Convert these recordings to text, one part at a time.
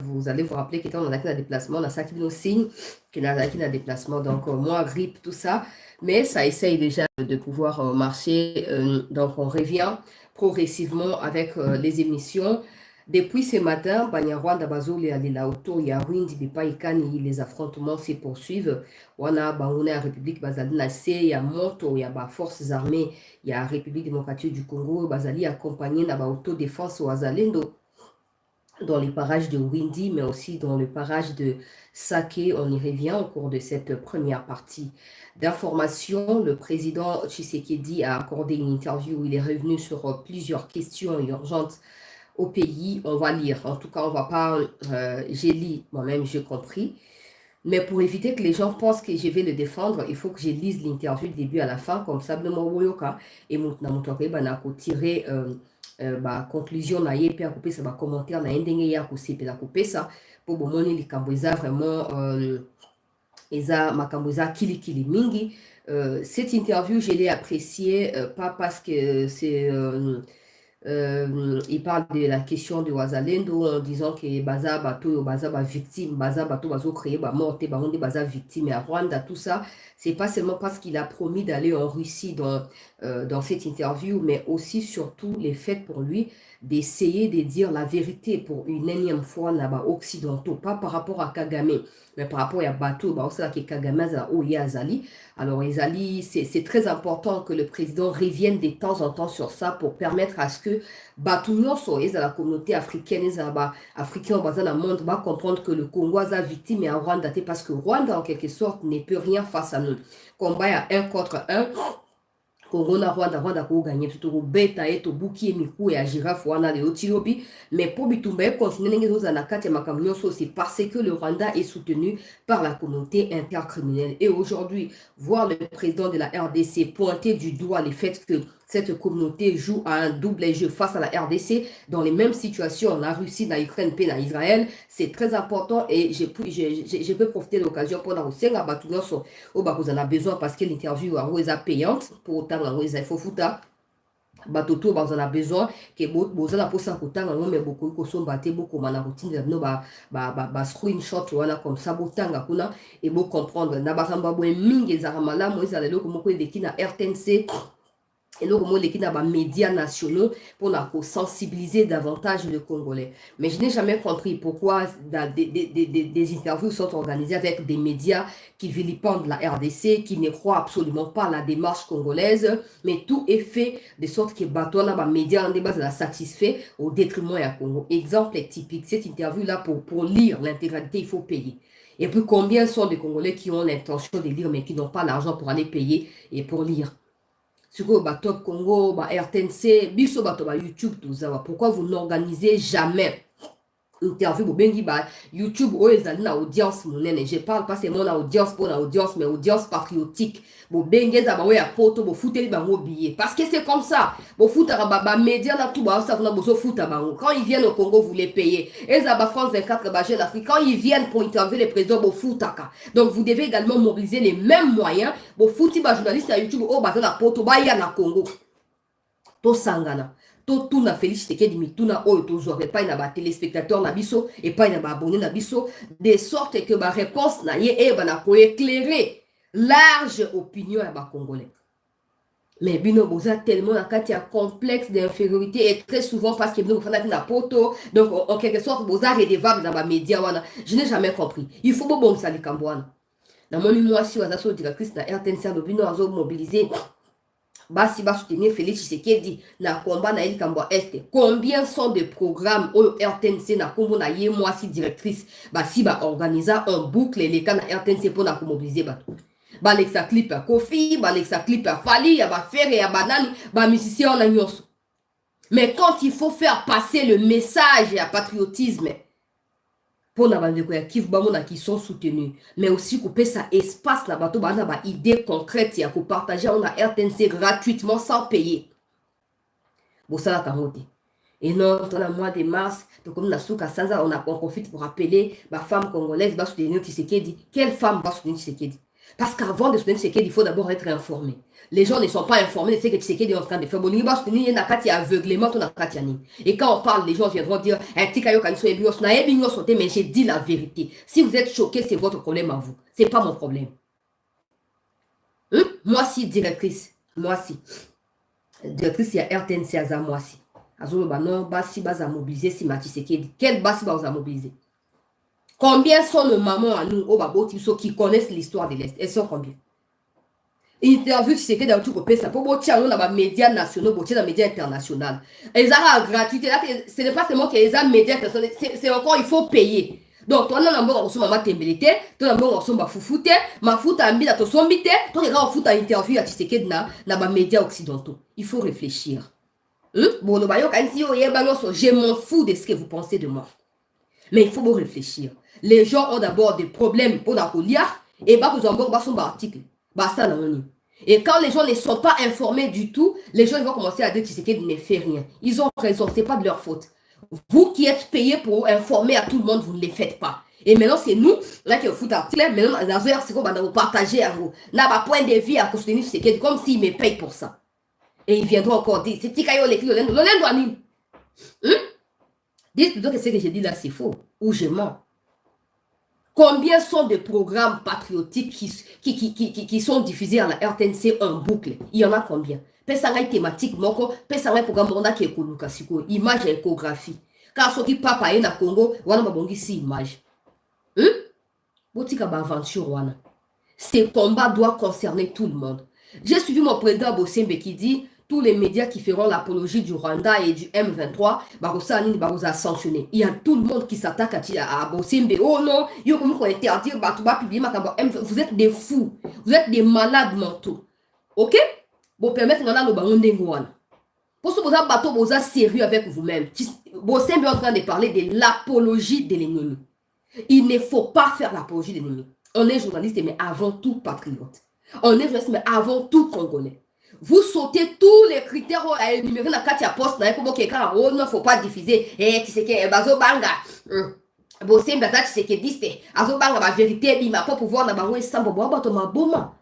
vous allez vous rappeler que quand on a un déplacement, on a ça qui nous signe qu'on a un déplacement. Donc, moi, grippe, tout ça. Mais ça essaye déjà de pouvoir marcher. Donc, on revient progressivement avec les émissions. Depuis ce matin, Banyarwanda Bazoli a la auto, il y a Windi, les affrontements se poursuivent. On a la République Bazali Nassé, il y a Moto, il y a Forces armées, il y a République démocratique du Congo, Bazali accompagné dans l'autodéfense au Azalendo dans les parages de Windi, mais aussi dans le parage de Saké. On y revient au cours de cette première partie d'information. Le président Tshisekedi a accordé une interview où il est revenu sur plusieurs questions urgentes au pays. On va lire. En tout cas, on va pas... j'ai lu, moi-même, j'ai compris. Mais pour éviter que les gens pensent que je vais le défendre, il faut que je lise l'interview du début à la fin, comme ça, et tirer conclusion na ye pe akopesa ba commentaire na ndenge ya kosepela kopesa po bomoni likambo eza vraiment eza makambo eza kili mingi. Cette interview je l'ai appréciée pas parce que c'est il parle de la question de Wazalendo en disant que baza bato baza ba victime, baza bato bazo créer ba morte ba onde baza victime à Rwanda, tout ça. C'est pas seulement parce qu'il a promis d'aller en Russie dans cette interview, mais aussi surtout les faits pour lui d'essayer de dire la vérité pour une énième fois là-bas occidentaux, pas par rapport à Kagame, mais par rapport à Bato, bah aussi là que Kagame a oué Azali. Alors Azali, c'est très important que le président revienne de temps en temps sur ça pour permettre à ce que Bato Nyonso, la communauté africaine, africain dans le monde, va comprendre que le Congo est victime et à Rwanda, parce que Rwanda en quelque sorte ne peut rien face à nous. Combat à 1 contre 1. Congo na Rwanda ko gagner tout beta eto buki miku ya girafe wana le otilobi, mais pour bitumba continuer ngezo za nakati makamyo so c'est parce que le Rwanda est soutenu par la communauté intercriminelle. Et aujourd'hui, voir le président de la RDC pointer du doigt le fait que cette communauté joue à un double jeu face à la RDC dans les mêmes situations en Russie, en Ukraine, et en Israël, c'est très important et je peux profiter de l'occasion pour dire que vous en avez besoin parce que l'interview est payante pour autant il faut foutre. Batoto vous en a besoin que vous en posa kotanga mais beaucoup ko somba te beaucoup mana routine no screenshot wana comme ça botanga kuna et beau comprendre na bakamba bo mingi za malamu ezala loko moko de kina RTNC et donc, moi, l'équipe a médias nationaux pour sensibiliser davantage les Congolais. Mais je n'ai jamais compris pourquoi des interviews sont organisées avec des médias qui vilipendent la RDC, qui ne croient absolument pas à la démarche congolaise, mais tout est fait de sorte que les médias en débat la satisfait au détriment du Congo. Exemple typique, cette interview-là, pour lire l'intégralité, il faut payer. Et puis, combien sont des Congolais qui ont l'intention de lire, mais qui n'ont pas l'argent pour aller payer et pour lire? Sur Top Congo, RTNC, biso bato YouTube, tout ça. Pourquoi vous n'organisez jamais interview bengi YouTube ou na audience monene? Je parle pas seulement na audience pour la audience, mais audience patriotique. Bengi za ba ya poto bo fouteli bango billet parce que c'est comme ça. Bo foutara ba média na tout ba ça na bozo fouta bango. Quand ils viennent au Congo, vous les payez. Et za ba France 24 ba Jeune Afrique, quand ils viennent pour interviewer les présidents bo foutaka. Donc vous devez également mobiliser les mêmes moyens. Bo fouti ba journaliste à YouTube o ba na poto ba ya na Congo. To sangana. Tout na Félix Tshisekedi mituna oyo tozwaka epai na téléspectateurs na biso epai na abonnés na biso de sorte que ba réponse na ye bana ko éclairer large opinion ya ba Congolais. Mais bino boza tellement na kati ya complexe d'infériorité et très souvent parce que bino fana na poto, donc en quelque sorte boza redevable dans ba média wana. Je n'ai jamais compris. Il faut bon ça likambo wana. Na moni moi si waza so directrice na RTNC do bino azo mobiliser basi ba soutenir Félix Tshisekedi na combat na El Kambo Est. Combien sont de programmes au RTNC na kombo na ye moi si directrice basi ba organiser en boucle les cas na RTNC pour na mobiliser bato. Ba Alexa Clip à Kofi, ba Alexa Clip à Fali, ya ba Ferre ya banani, ba musicien na nyonso. Mais quand il faut faire passer le message à patriotisme pour na bande ya Kivu bamona qui sont soutenus, mais aussi couper ça espace na bato bana ba idée concrète ya ko partager on a RTNC gratuitement sans payer. Bon ça la tamote. Et non, dans le mois de mars, donc comme Nasuka Sanza, on profite pour rappeler ma femme congolaise va soutenir Tshisekedi. Quelle femme va soutenir Tshisekedi? Parce qu'avant de soutenir Tshisekedi, il faut d'abord être informé. Les gens ne sont pas informés de ce que Tshisekedi est en train de faire. Il y a aveuglement. Et quand on parle, les gens viendront dire mais j'ai dit la vérité. Si vous êtes choqué, c'est votre problème à vous. Ce n'est pas mon problème. Moi, si, directrice. Moi, si. Directrice, il y a RTNC à moi, si. Non, basi basa mobiliser si Tshisekedi. Quel basi basa mobiliser? Combien sont nos mamans à nous, au Babo Tiso, qui connaissent l'histoire de l'Est? Elles sont combien? Interview Tshisekedi dans tout le pays, ça peut être dans les médias nationaux, dans les médias internationaux. Elles ont gratuité. Ce n'est pas seulement qu'ils ont médias internationaux, c'est encore, il faut payer. Donc, toi, on a un maman tembelete, toi, on a un foufoute, ma foute a mis à ton sommité, toi, on a un interview à Tshisekedi dans les médias occidentaux. Il faut réfléchir. Bon, je m'en fous de ce que vous pensez de moi. Mais il faut vous réfléchir. Les gens ont d'abord des problèmes pour la lire et vous envoyez son article. Et quand les gens ne sont pas informés du tout, les gens vont commencer à dire que Tshisekedi ne fait rien. Ils ont raison, ce n'est pas de leur faute. Vous qui êtes payés pour informer à tout le monde, vous ne les faites pas. Et maintenant, c'est nous, là, qui foutent article. Maintenant, c'est qu'on va partager à vous. Là, ma point de vue à soutenir Tshisekedi, comme s'ils me payent pour ça. Et ils viendront encore dire, c'est Tikayo l'écrit, dites plutôt que ce que j'ai dit là, c'est faux. Ou je mens. Combien sont de programmes patriotiques qui sont diffusés à la RTNC en boucle? Il y en a combien? Pesanga thématique, pesanga programme qui est image et échographie. Car ce qui papa est na Congo, wana babongi si image. Botika ba aventure wana. Ces combats doivent concerner tout le monde. J'ai suivi mon président Bossembe qui dit tous les médias qui feront l'apologie du Rwanda et du M23, Barossa sanctionné. Il y a tout le monde qui s'attaque à Bossembe. Oh non, il faut interdire, vous êtes des fous, vous êtes des malades mentaux. Ok? Vous permettez de pour ce que vous êtes sérieux avec vous-même. Bossembe est en train de parler de l'apologie de l'ennemi. Il ne faut pas faire l'apologie de l'ennemi. On est journaliste, mais avant tout patriote. On est journaliste, mais avant tout congolais. Vous sautez tous les critères à énumérer dans la poste. Il ne faut pas diffuser. Tu sais que Bazo Banga. Bossembe Baza, tu sais que diste. Azo Banga, la vérité, il m'a pas pouvoir dans ma sambo. Ma boma.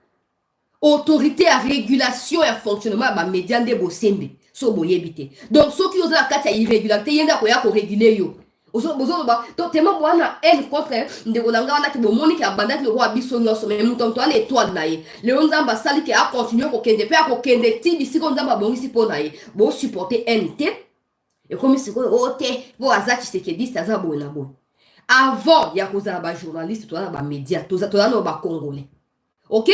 Autorité à régulation et à fonctionnement de médias de Bossembe. So boyebite. Donc, ceux qui osent la carte à irrégularité, il y a pour réguler yo. Donc, tellement moi, elle contre de Rolanga, on a que le monde qui a abandonné le roi Bissonio, mais nous t'entendons l'étoile naïe. Le on a sali qui a continué au Kende, puis à Kende, ici, on a bon ici pour naïe. Bon, supporter NT. Et comme c'est quoi, ok, bon, Azaki, c'est qui dit, c'est ça, bon, avant, il y a cause à journaliste, toi, à médias, toi, à Congolais. Ok?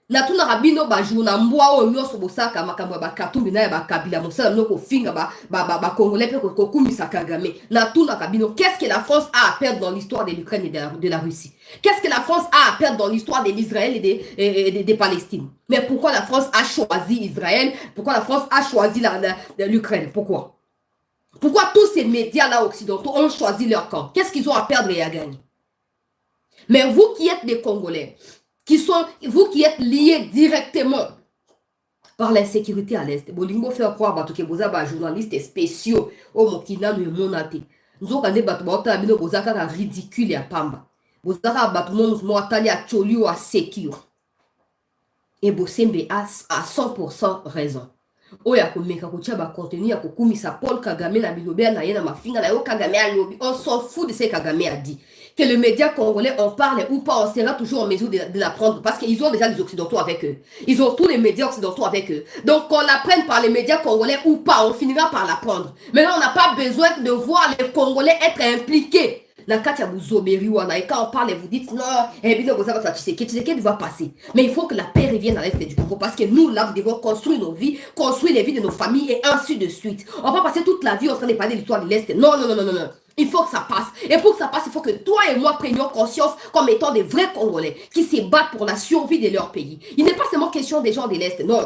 Na tuna rabino ba jouna mbwa o nyoso bosaka makambo ba katumbi na ba kabila mosala noko finga ba congolais pe ko kumisa Kagame na tuna kabino. Qu'est-ce que la France a à perdre dans l'histoire de l'Ukraine et de la Russie? Qu'est-ce que la France a à perdre dans l'histoire de l'Israël et des Palestines? Mais pourquoi la France a choisi Israël? Pourquoi la France a choisi l'Ukraine? Pourquoi tous ces médias là occidentaux ont choisi leur camp? Qu'est-ce qu'ils ont à perdre et à gagner? Mais vous qui êtes des Congolais, vous qui êtes liés directement par l'insécurité à l'Est, Bolingo fait croire que vous avez des journalistes spéciaux au Mokina nous monate. Nous avons des bâtiments vous avez ridicule à Pamba. Vous avez des bâtiments mortali à Tcholio à Sekio. Et Bossembe a 100% raison. Oya komeka kotia ba contenu ya kokumisa Paul Kagame na bilobea na yena mafinga na yo Kagame a lobi. On s'en fout de ce que Kagame a dit. Que le média congolais en parle ou pas, on sera toujours en mesure de l'apprendre parce qu'ils ont déjà les occidentaux avec eux. Ils ont tous les médias occidentaux avec eux. Donc qu'on l'apprenne par les médias congolais ou pas, on finira par l'apprendre. Mais là, on n'a pas besoin de voir les Congolais être impliqués. Et quand on parle, vous dites non, Tshisekedi va passer. Mais il faut que la paix revienne à l'Est du Congo parce que nous, là, nous devons construire nos vies, construire les vies de nos familles et ainsi de suite. On va passer toute la vie en train de parler de l'histoire de l'Est. Non. Il faut que ça passe. Et pour que ça passe, il faut que toi et moi prenions conscience comme étant des vrais Congolais qui se battent pour la survie de leur pays. Il n'est pas seulement question des gens de l'Est, non.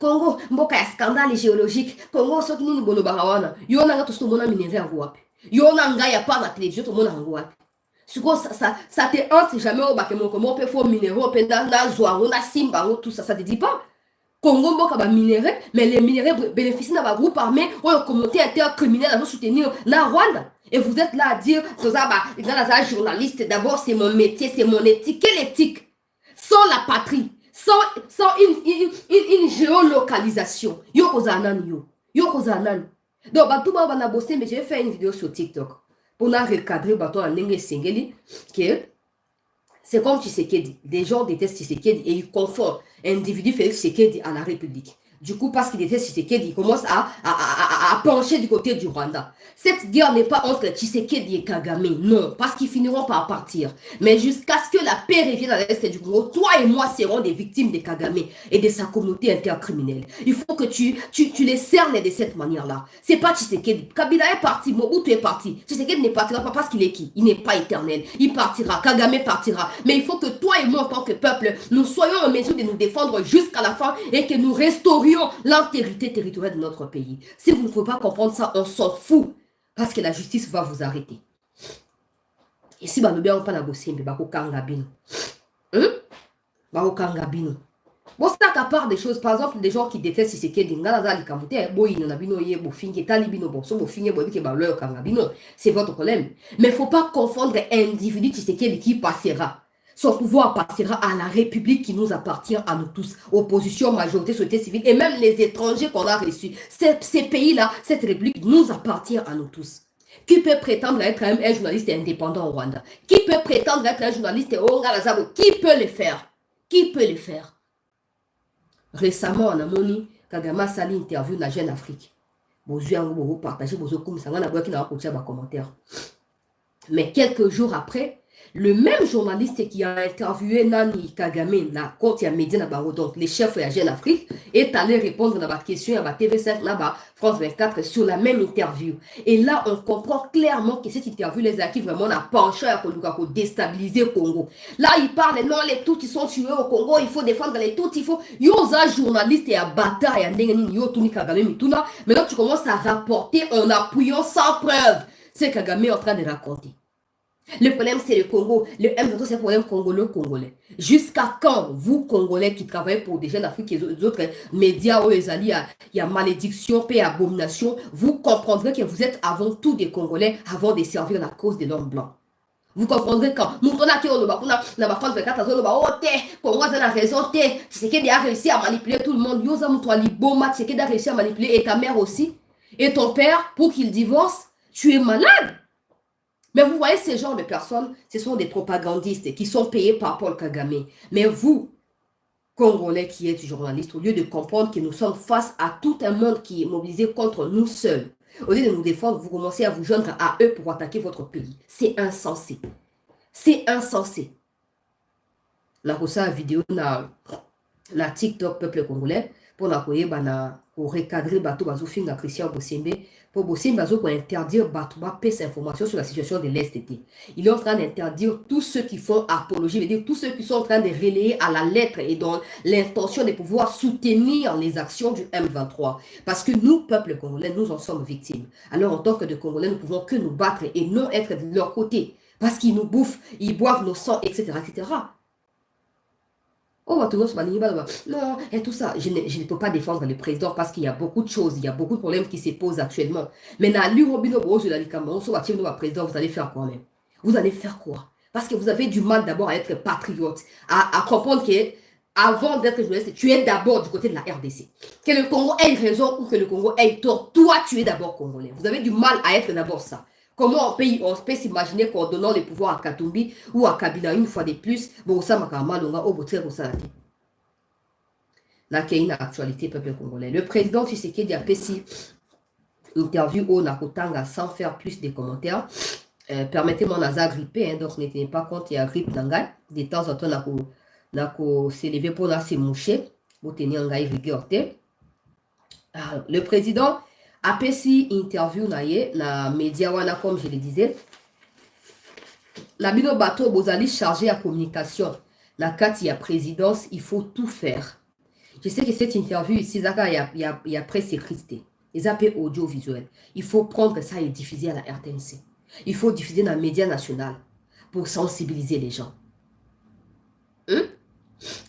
Congo, mboka ya scandale géologique. Congo, ceux qui nous bono barawana. Yona tout ce monde a minéré à voir. Yona nga ya pas la télévision tout le monde a voir. Ça te hante jamais au bakemo comment on peut faire minéraux, on peut na zoa, on a simba, tout ça, ça te dit pas. Congo mboka ba minéraux, mais les minéraux bénéficient d'un groupe armé ou une communauté intercriminelle à nous soutenir na Rwanda. Et vous êtes là à dire, dans la journaliste, d'abord c'est mon métier, c'est mon éthique. Quelle éthique? Sans la patrie, sans une géolocalisation. Yo kozanan yo. Yo kozanan. Donc, tout le monde a bossé, mais j'ai fait une vidéo sur TikTok. Pour recadrer bateau en ligne singeli, que c'est comme Tshisekedi. Des gens détestent Tshisekedi et ils confondent individu Félix Tshisekedi à la République. Du coup, parce qu'il déteste Tshisekedi, il commence à pencher du côté du Rwanda. Cette guerre n'est pas entre Tshisekedi et Kagame, non, parce qu'ils finiront par partir. Mais jusqu'à ce que la paix revienne à l'est du Congo, toi et moi serons des victimes de Kagame et de sa communauté intercriminelle. Il faut que tu les cernes de cette manière-là. C'est pas Tshisekedi. Kabila est parti, Mobutu est parti. Tshisekedi ne partira pas parce qu'il est qui? Il n'est pas éternel. Il partira, Kagame partira. Mais il faut que toi et moi, en tant que peuple, nous soyons en mesure de nous défendre jusqu'à la fin et que nous restaurions l'intégrité territoriale de notre pays. Si vous ne pouvez pas comprendre ça, on s'en fout. Parce que la justice va vous arrêter. Et si nous ne pas négocier, nous allons kangabino. Bon, c'est à part des choses, par exemple, des gens qui détestent si c'est que c'est votre problème. Mais il ne faut pas confondre individu qui passera. Son pouvoir passera à la République qui nous appartient à nous tous. Opposition, majorité, société civile et même les étrangers qu'on a reçus. Ces pays-là, cette République nous appartient à nous tous. Qui peut prétendre être un journaliste indépendant au Rwanda? Qui peut prétendre être un journaliste au Ngalazago? Qui peut le faire? Qui peut le faire? Récemment, on a moni Kagame a sali interview na Jeune Afrique. Vous partagez vos commentaires. Mais quelques jours après, le même journaliste qui a interviewé Nani Kagame, quand il y a média, donc les chefs de la Jeune Afrique, est allé répondre à la question à TV5, France 24, sur la même interview. Et là, on comprend clairement que cette interview les a qui vraiment a penché à déstabiliser le Congo. Là, il parle, non, les tout ils sont tués au Congo, il faut défendre les tout, il faut. Yoza journaliste et à bataille, maintenant tu commences à rapporter en appuyant sans preuve ce que Kagame est en train de raconter. Le problème, c'est le Congo. Le M23, c'est le problème congolais. Jusqu'à quand, vous, Congolais, qui travaillez pour des jeunes d'Afrique et les autres médias où il y a malédiction, paix, abomination, vous comprendrez que vous êtes avant tout des Congolais avant de servir la cause de l'homme blanc. Vous comprendrez quand Congo a raison, Tshisekedi a réussi à manipuler tout le monde. Tshisekedi a réussi à manipuler et ta mère aussi. Et ton père, pour qu'il divorce, tu es malade. Mais vous voyez, ces genres de personnes, ce sont des propagandistes qui sont payés par Paul Kagame. Mais vous, Congolais qui êtes journalistes, au lieu de comprendre que nous sommes face à tout un monde qui est mobilisé contre nous seuls, au lieu de nous défendre, vous commencez à vous joindre à eux pour attaquer votre pays. C'est insensé. C'est insensé. La vidéo na TikTok peuple congolais pour recadrer bateau bazofinga Christian Bosembe pour Bosembe pour interdire bateau paix information sur la situation de l'Est. Il est en train d'interdire tous ceux qui font apologie, dire tous ceux qui sont en train de relayer à la lettre et dans l'intention de pouvoir soutenir les actions du M23. Parce que nous, peuple congolais, nous en sommes victimes. Alors en tant que de Congolais, nous ne pouvons que nous battre et non être de leur côté. Parce qu'ils nous bouffent, ils boivent nos sangs, etc. etc. Oh, non, et tout ça, je ne peux pas défendre le président parce qu'il y a beaucoup de choses, il y a beaucoup de problèmes qui se posent actuellement. Mais dans l'Urobino, vous allez faire quoi même? Vous allez faire quoi? Parce que vous avez du mal d'abord à être patriote, à comprendre que avant d'être journaliste, tu es d'abord du côté de la RDC. Que le Congo ait raison ou que le Congo ait tort, toi, tu es d'abord congolais. Vous avez du mal à être d'abord ça. Comment on peut s'imaginer qu'en donnant le pouvoir à Katumbi ou à Kabila une fois de plus, bon, ça m'a là, qu'il y a une actualité peuple congolais. Le président Tshisekedi a fait interview au Nakotanga sans faire plus de commentaires. Permettez-moi de gripper, donc ne tenez pas compte, il y a grippe d'Angai. De temps en temps, on s'élever pour se moucher, pour tenir Angai rigueur. Le président a fait interview na média wana comme je le disais. La bino bateau bozali chargé à communication. La carte y a présidence, il faut tout faire. Je sais que cette interview ici, il y a presse écrite. Ils appellent audiovisuel. Il faut prendre ça et diffuser à la RTNC. Il faut diffuser dans les médias nationaux pour sensibiliser les gens.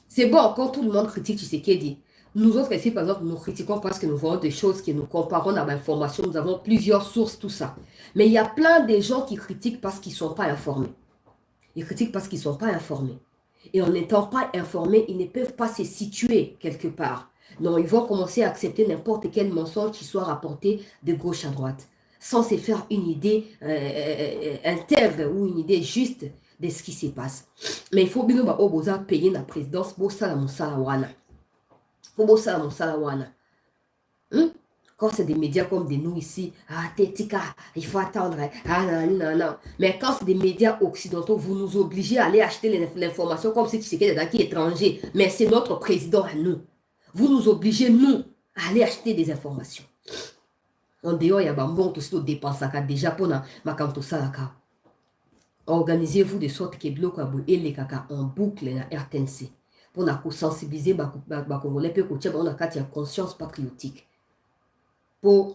C'est bon quand tout le monde critique Tshisekedi. Nous autres ici, par exemple, nous critiquons parce que nous voyons des choses que nous comparons à l'information, nous avons plusieurs sources, tout ça. Mais il y a plein de gens qui critiquent parce qu'ils ne sont pas informés. Ils critiquent parce qu'ils ne sont pas informés. Et en n'étant pas informés, ils ne peuvent pas se situer quelque part. Non, ils vont commencer à accepter n'importe quel mensonge qui soit rapporté de gauche à droite, sans se faire une idée intègre ou une idée juste de ce qui se passe. Mais il faut bien payer la présidence pour ça, quand c'est des médias comme des nous ici, ah, Tétika, il faut attendre, ah, non, non, non. Mais quand c'est des médias occidentaux, vous nous obligez à aller acheter l'information comme si c'était quelqu'un qui est étranger. Mais c'est notre président à nous. Vous nous obligez, nous, à aller acheter des informations. En dehors, il y a bon tout ce qui dépense déjà pour ma kanto salaka. Organisez-vous de sorte que bloc et les kaka en boucle na RTNC pour sensibiliser les Congolais pour que on a conscience patriotique.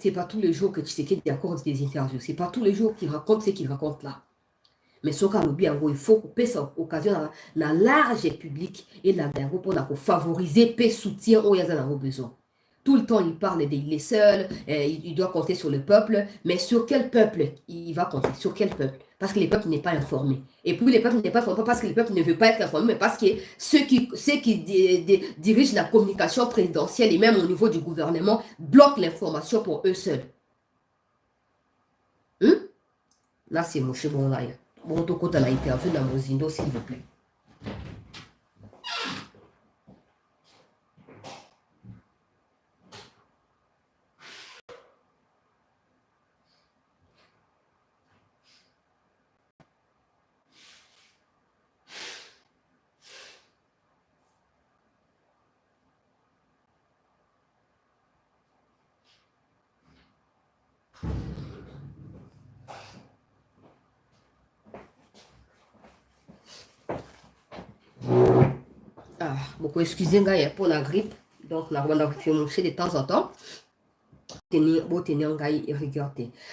C'est pas tous les jours que tu sais qu'il accorde des interviews. C'est pas tous les jours qu'il raconte ce qu'il raconte là. Mais ce qu'on a il faut couper cette occasion dans la large public et la pour favoriser le soutien aux besoin. Tout le temps, il parle qu'il est seul, il doit compter sur le peuple. Mais sur quel peuple il va compter? Sur quel peuple? Parce que le peuple n'est pas informé. Et puis, le peuple n'est pas informé parce que le peuple ne veut pas être informé, mais parce que ceux qui dirigent la communication présidentielle et même au niveau du gouvernement bloquent l'information pour eux seuls. Là, c'est mon bon là. Bon, tout côté, on a interview dans Mozindo, s'il vous plaît. Ah, beaucoup excusez-moi pour la grippe. Donc, on a fait moucher de temps en temps.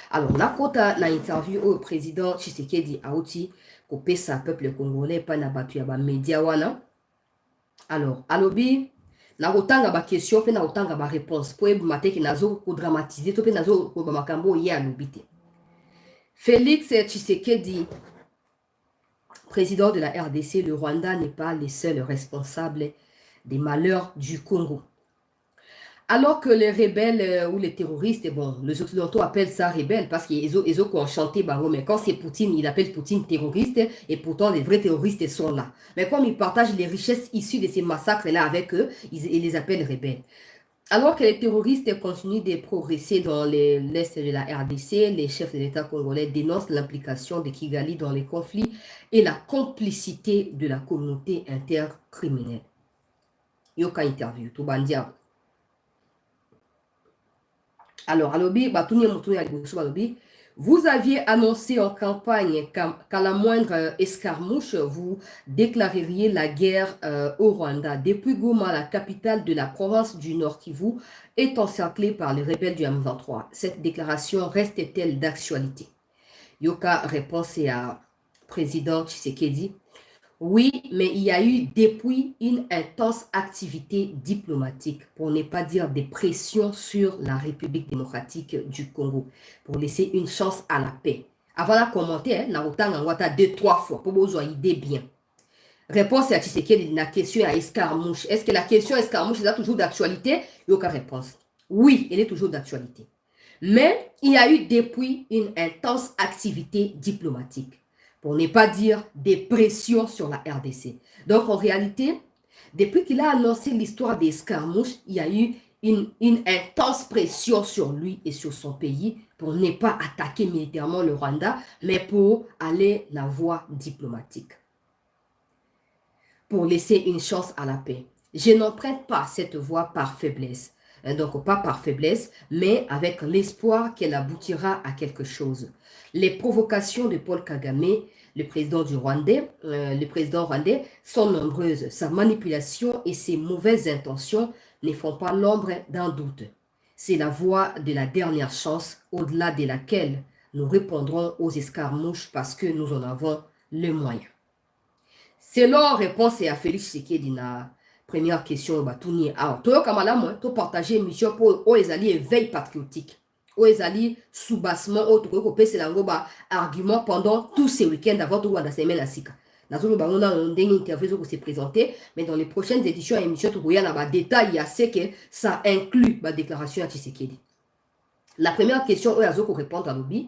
Alors, la kota na interview au président Tshisekedi Aouti, kopé sa peuple congolais, pas na batu ya ba média wana. Alors, alobi, na otanga ba question, pe na otanga ba réponse. Pour ebumate ki nazo ko dramatiser, to pe nazo ko ba makambo ya alobite. Félix Tshisekedi, président de la RDC, le Rwanda n'est pas les seuls responsables des malheurs du Congo. Alors que les rebelles ou les terroristes, bon, les Occidentaux appellent ça rebelles parce qu'ils ont chanté Baro, mais quand c'est Poutine, il appelle Poutine terroriste et pourtant les vrais terroristes sont là. Mais comme ils partagent les richesses issues de ces massacres-là avec eux, ils les appellent rebelles. Alors que les terroristes continuent de progresser dans l'est de la RDC, les chefs de l'État congolais dénoncent l'implication de Kigali dans les conflits et la complicité de la communauté intercriminelle. Yoka interview, tout bandia. Alors, vous aviez annoncé en campagne qu'à la moindre escarmouche, vous déclareriez la guerre au Rwanda. Depuis Goma, la capitale de la province du Nord Kivu, est encerclée par les rebelles du M23. Cette déclaration reste-t-elle d'actualité? Yoka répond à président Tshisekedi. Oui, mais il y a eu depuis une intense activité diplomatique, pour ne pas dire des pressions sur la République démocratique du Congo, pour laisser une chance à la paix. Avant de commenter, na otanga ngwata 2-3 fois, pour vous ayez idée bien. Réponse à Tshisekedi, la question à escarmouche. Est-ce que la question escarmouche est toujours d'actualité? Il n'y a aucune réponse. Oui, elle est toujours d'actualité. Mais il y a eu depuis une intense activité diplomatique, pour ne pas dire des pressions sur la RDC. Donc, en réalité, depuis qu'il a annoncé l'histoire des escarmouches, il y a eu une intense pression sur lui et sur son pays pour ne pas attaquer militairement le Rwanda, mais pour aller la voie diplomatique, pour laisser une chance à la paix. Je n'emprunte pas cette voie par faiblesse. Donc, pas par faiblesse, mais avec l'espoir qu'elle aboutira à quelque chose. Les provocations de Paul Kagame, le président rwandais, sont nombreuses. Sa manipulation et ses mauvaises intentions ne font pas l'ombre d'un doute. C'est la voie de la dernière chance, au-delà de laquelle nous répondrons aux escarmouches parce que nous en avons le moyen. Selon réponse à Félix Tshisekedi, Première question, bah, tout n'y alors, toi, Kamala, moi, tu partager une mission pour les alliés éveil patriotique. Les alliés sous-bassement, c'est argument pendant tous ces week-ends avant tout la semaine à Sika. On a une interview qui s'est présentée, mais dans les prochaines éditions et émissions, il y a des détails, c'est que ça inclut la déclaration à Tshisekedi. La première question, il y a répondre à l'objet.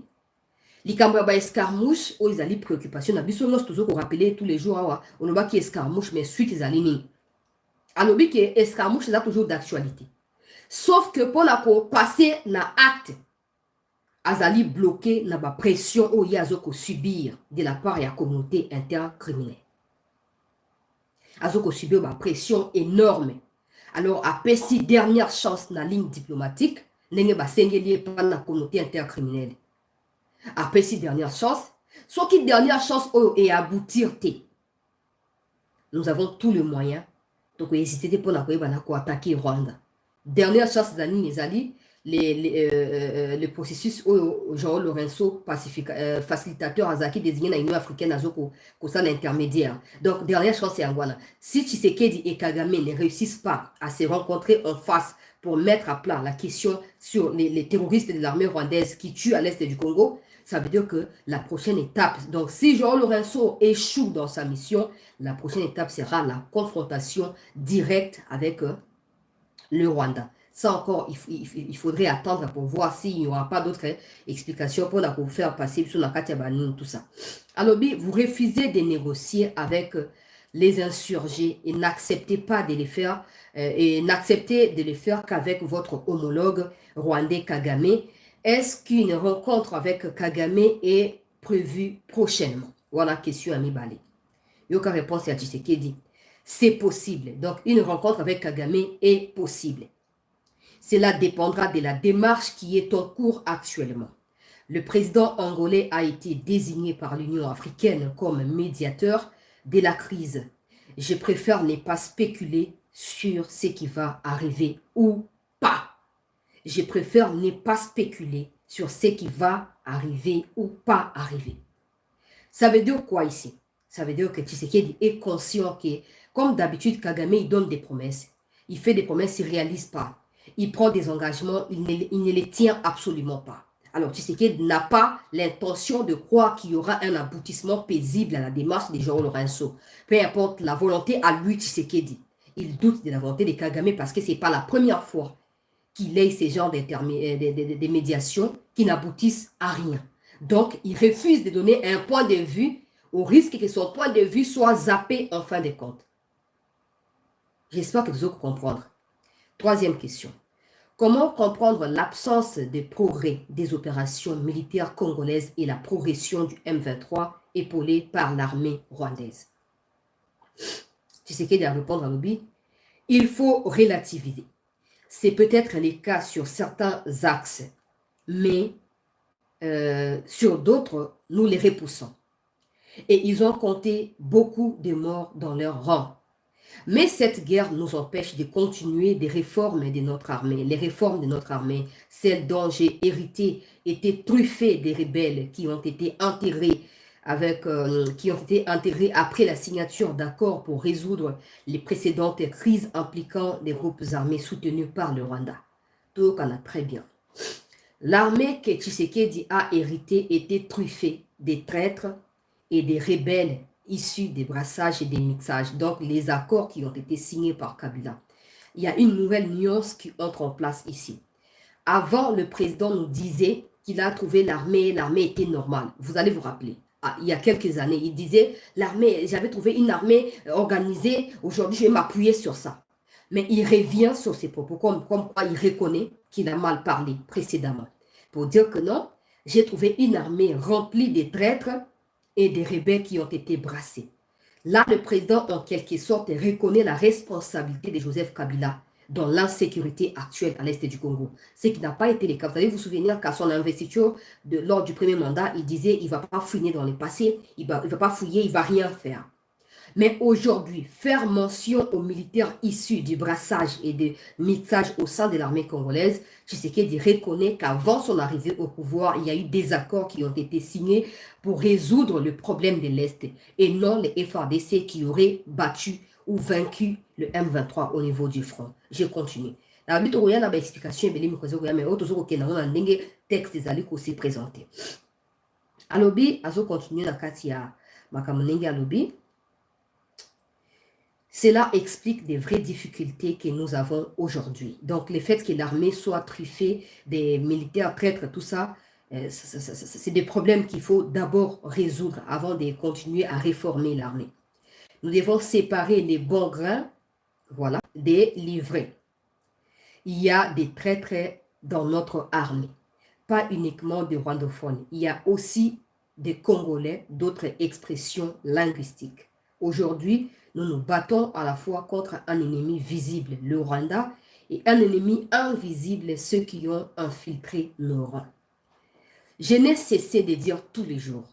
Les camarades escarmouches, ils ont des préoccupations. Nous avons rappelé tous les jours, on a qui escarmouche, mais suite, ils ont alors, que escarmouche, c'est toujours d'actualité. Sauf que pour la passer dans l'acte, azali bloqué dans la pression où il y a subir de la part de la communauté intercriminelle. Azoko subir une pression énorme. Alors, après si dernière chance dans la ligne diplomatique, n'est pas singulier par la communauté intercriminelle. Après si dernière chance, soit qui dernière chance est aboutir. Nous avons tous les moyens. Donc, hésiter pour attaquer Rwanda. Dernière chance d'année, les alliés, le processus Jean Lorenzo facilitateur Azaki désigné dans l'Union africaine comme ça l'intermédiaire. Donc, dernière chance, c'est Angola. Si Tshisekedi et Kagame ne réussissent pas à se rencontrer en face pour mettre à plat la question sur les terroristes de l'armée rwandaise qui tuent à l'est du Congo, ça veut dire que la prochaine étape, donc si Jean Lorenzo échoue dans sa mission, la prochaine étape sera la confrontation directe avec le Rwanda. Ça encore, il faudrait attendre pour voir s'il n'y aura pas d'autres explications pour la faire passer sur la Katiabani, tout ça. Alors, vous refusez de négocier avec les insurgés et n'acceptez pas de les faire, et n'acceptez de les faire qu'avec votre homologue rwandais Kagame. Est-ce qu'une rencontre avec Kagame est prévue prochainement? Voilà la question à Mibale. Yoka réponse à Tshisekedi. C'est possible. Donc, une rencontre avec Kagame est possible. Cela dépendra de la démarche qui est en cours actuellement. Le président angolais a été désigné par l'Union africaine comme médiateur de la crise. Je préfère ne pas spéculer sur ce qui va arriver ou pas. Je préfère ne pas spéculer sur ce qui va arriver ou pas arriver. Ça veut dire quoi ici? Ça veut dire que Tshisekedi est conscient que, comme d'habitude, Kagame, il donne des promesses. Il fait des promesses, il ne réalise pas. Il prend des engagements, il ne les tient absolument pas. Alors, Tshisekedi n'a pas l'intention de croire qu'il y aura un aboutissement paisible à la démarche de Jean Lorenzo. Peu importe la volonté à lui, Tshisekedi. Il doute de la volonté de Kagame parce que ce n'est pas la première fois qu'il ait ces genres de médiations qui n'aboutissent à rien. Donc, il refuse de donner un point de vue au risque que son point de vue soit zappé en fin de compte. J'espère que vous allez comprendre. Troisième question. Comment comprendre l'absence de progrès des opérations militaires congolaises et la progression du M23 épaulé par l'armée rwandaise? Tshisekedi a répondu à l'objet. Il faut relativiser. C'est peut-être le cas sur certains axes, mais sur d'autres, nous les repoussons. Et ils ont compté beaucoup de morts dans leur rang. Mais cette guerre nous empêche de continuer des réformes de notre armée. Les réformes de notre armée, celles dont j'ai hérité, étaient truffées des rebelles qui ont été enterrés après la signature d'accords pour résoudre les précédentes crises impliquant des groupes armés soutenus par le Rwanda. Tout qu'on a très bien. L'armée que Tshisekedi a héritée était truffée des traîtres et des rebelles issus des brassages et des mixages, donc les accords qui ont été signés par Kabila. Il y a une nouvelle nuance qui entre en place ici. Avant, le président nous disait qu'il a trouvé l'armée était normale. Vous allez vous rappeler. Il y a quelques années, il disait, j'avais trouvé une armée organisée, aujourd'hui je vais m'appuyer sur ça. Mais il revient sur ses propos, comme quoi il reconnaît qu'il a mal parlé précédemment. Pour dire que non, j'ai trouvé une armée remplie de traîtres et des rebelles qui ont été brassés. Là, le président, en quelque sorte, reconnaît la responsabilité de Joseph Kabila dans l'insécurité actuelle à l'est du Congo. Ce qui n'a pas été le cas. Vous allez vous souvenir qu'à son investiture, lors du premier mandat, il disait qu'il ne va pas fouiller dans le passé, il ne va pas fouiller, il ne va rien faire. Mais aujourd'hui, faire mention aux militaires issus du brassage et du mixage au sein de l'armée congolaise, Tshisekedi reconnaît qu'avant son arrivée au pouvoir, il y a eu des accords qui ont été signés pour résoudre le problème de l'Est et non les FARDC qui auraient battu ou vaincu le M23 au niveau du front. Je continue. La lutte il y a une explication, mais autres texte des alliés aussi présenté. Alobi, azo continue dans Katia Makamonenge Alobi. Cela explique des vraies difficultés que nous avons aujourd'hui. Donc, le fait que l'armée soit truffée des militaires traîtres, tout ça, c'est des problèmes qu'il faut d'abord résoudre avant de continuer à réformer l'armée. Nous devons séparer les bons grains, voilà, des livrets. Il y a des traîtres dans notre armée, pas uniquement des rwandophones. Il y a aussi des Congolais, d'autres expressions linguistiques. Aujourd'hui, nous nous battons à la fois contre un ennemi visible, le Rwanda, et un ennemi invisible, ceux qui ont infiltré nos rangs. Je n'ai cessé de dire tous les jours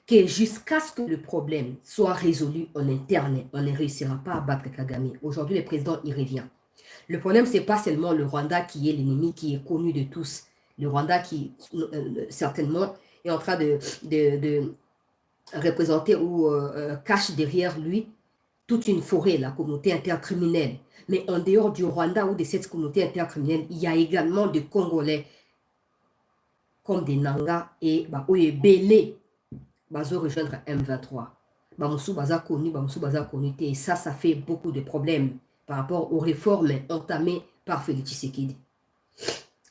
que jusqu'à ce que le problème soit résolu en interne, on ne réussira pas à battre Kagame. Aujourd'hui, le président y revient. Le problème, ce n'est pas seulement le Rwanda qui est l'ennemi qui est connu de tous. Le Rwanda qui, certainement, est en train de représenter ou cache derrière lui toute une forêt, la communauté intercriminelle. Mais en dehors du Rwanda ou de cette communauté intercriminelle, il y a également des Congolais comme des Nanga et Belé, bazo rejoindre M23. Bamoussou baza connu, et ça fait beaucoup de problèmes par rapport aux réformes entamées par Félix Tshisekedi.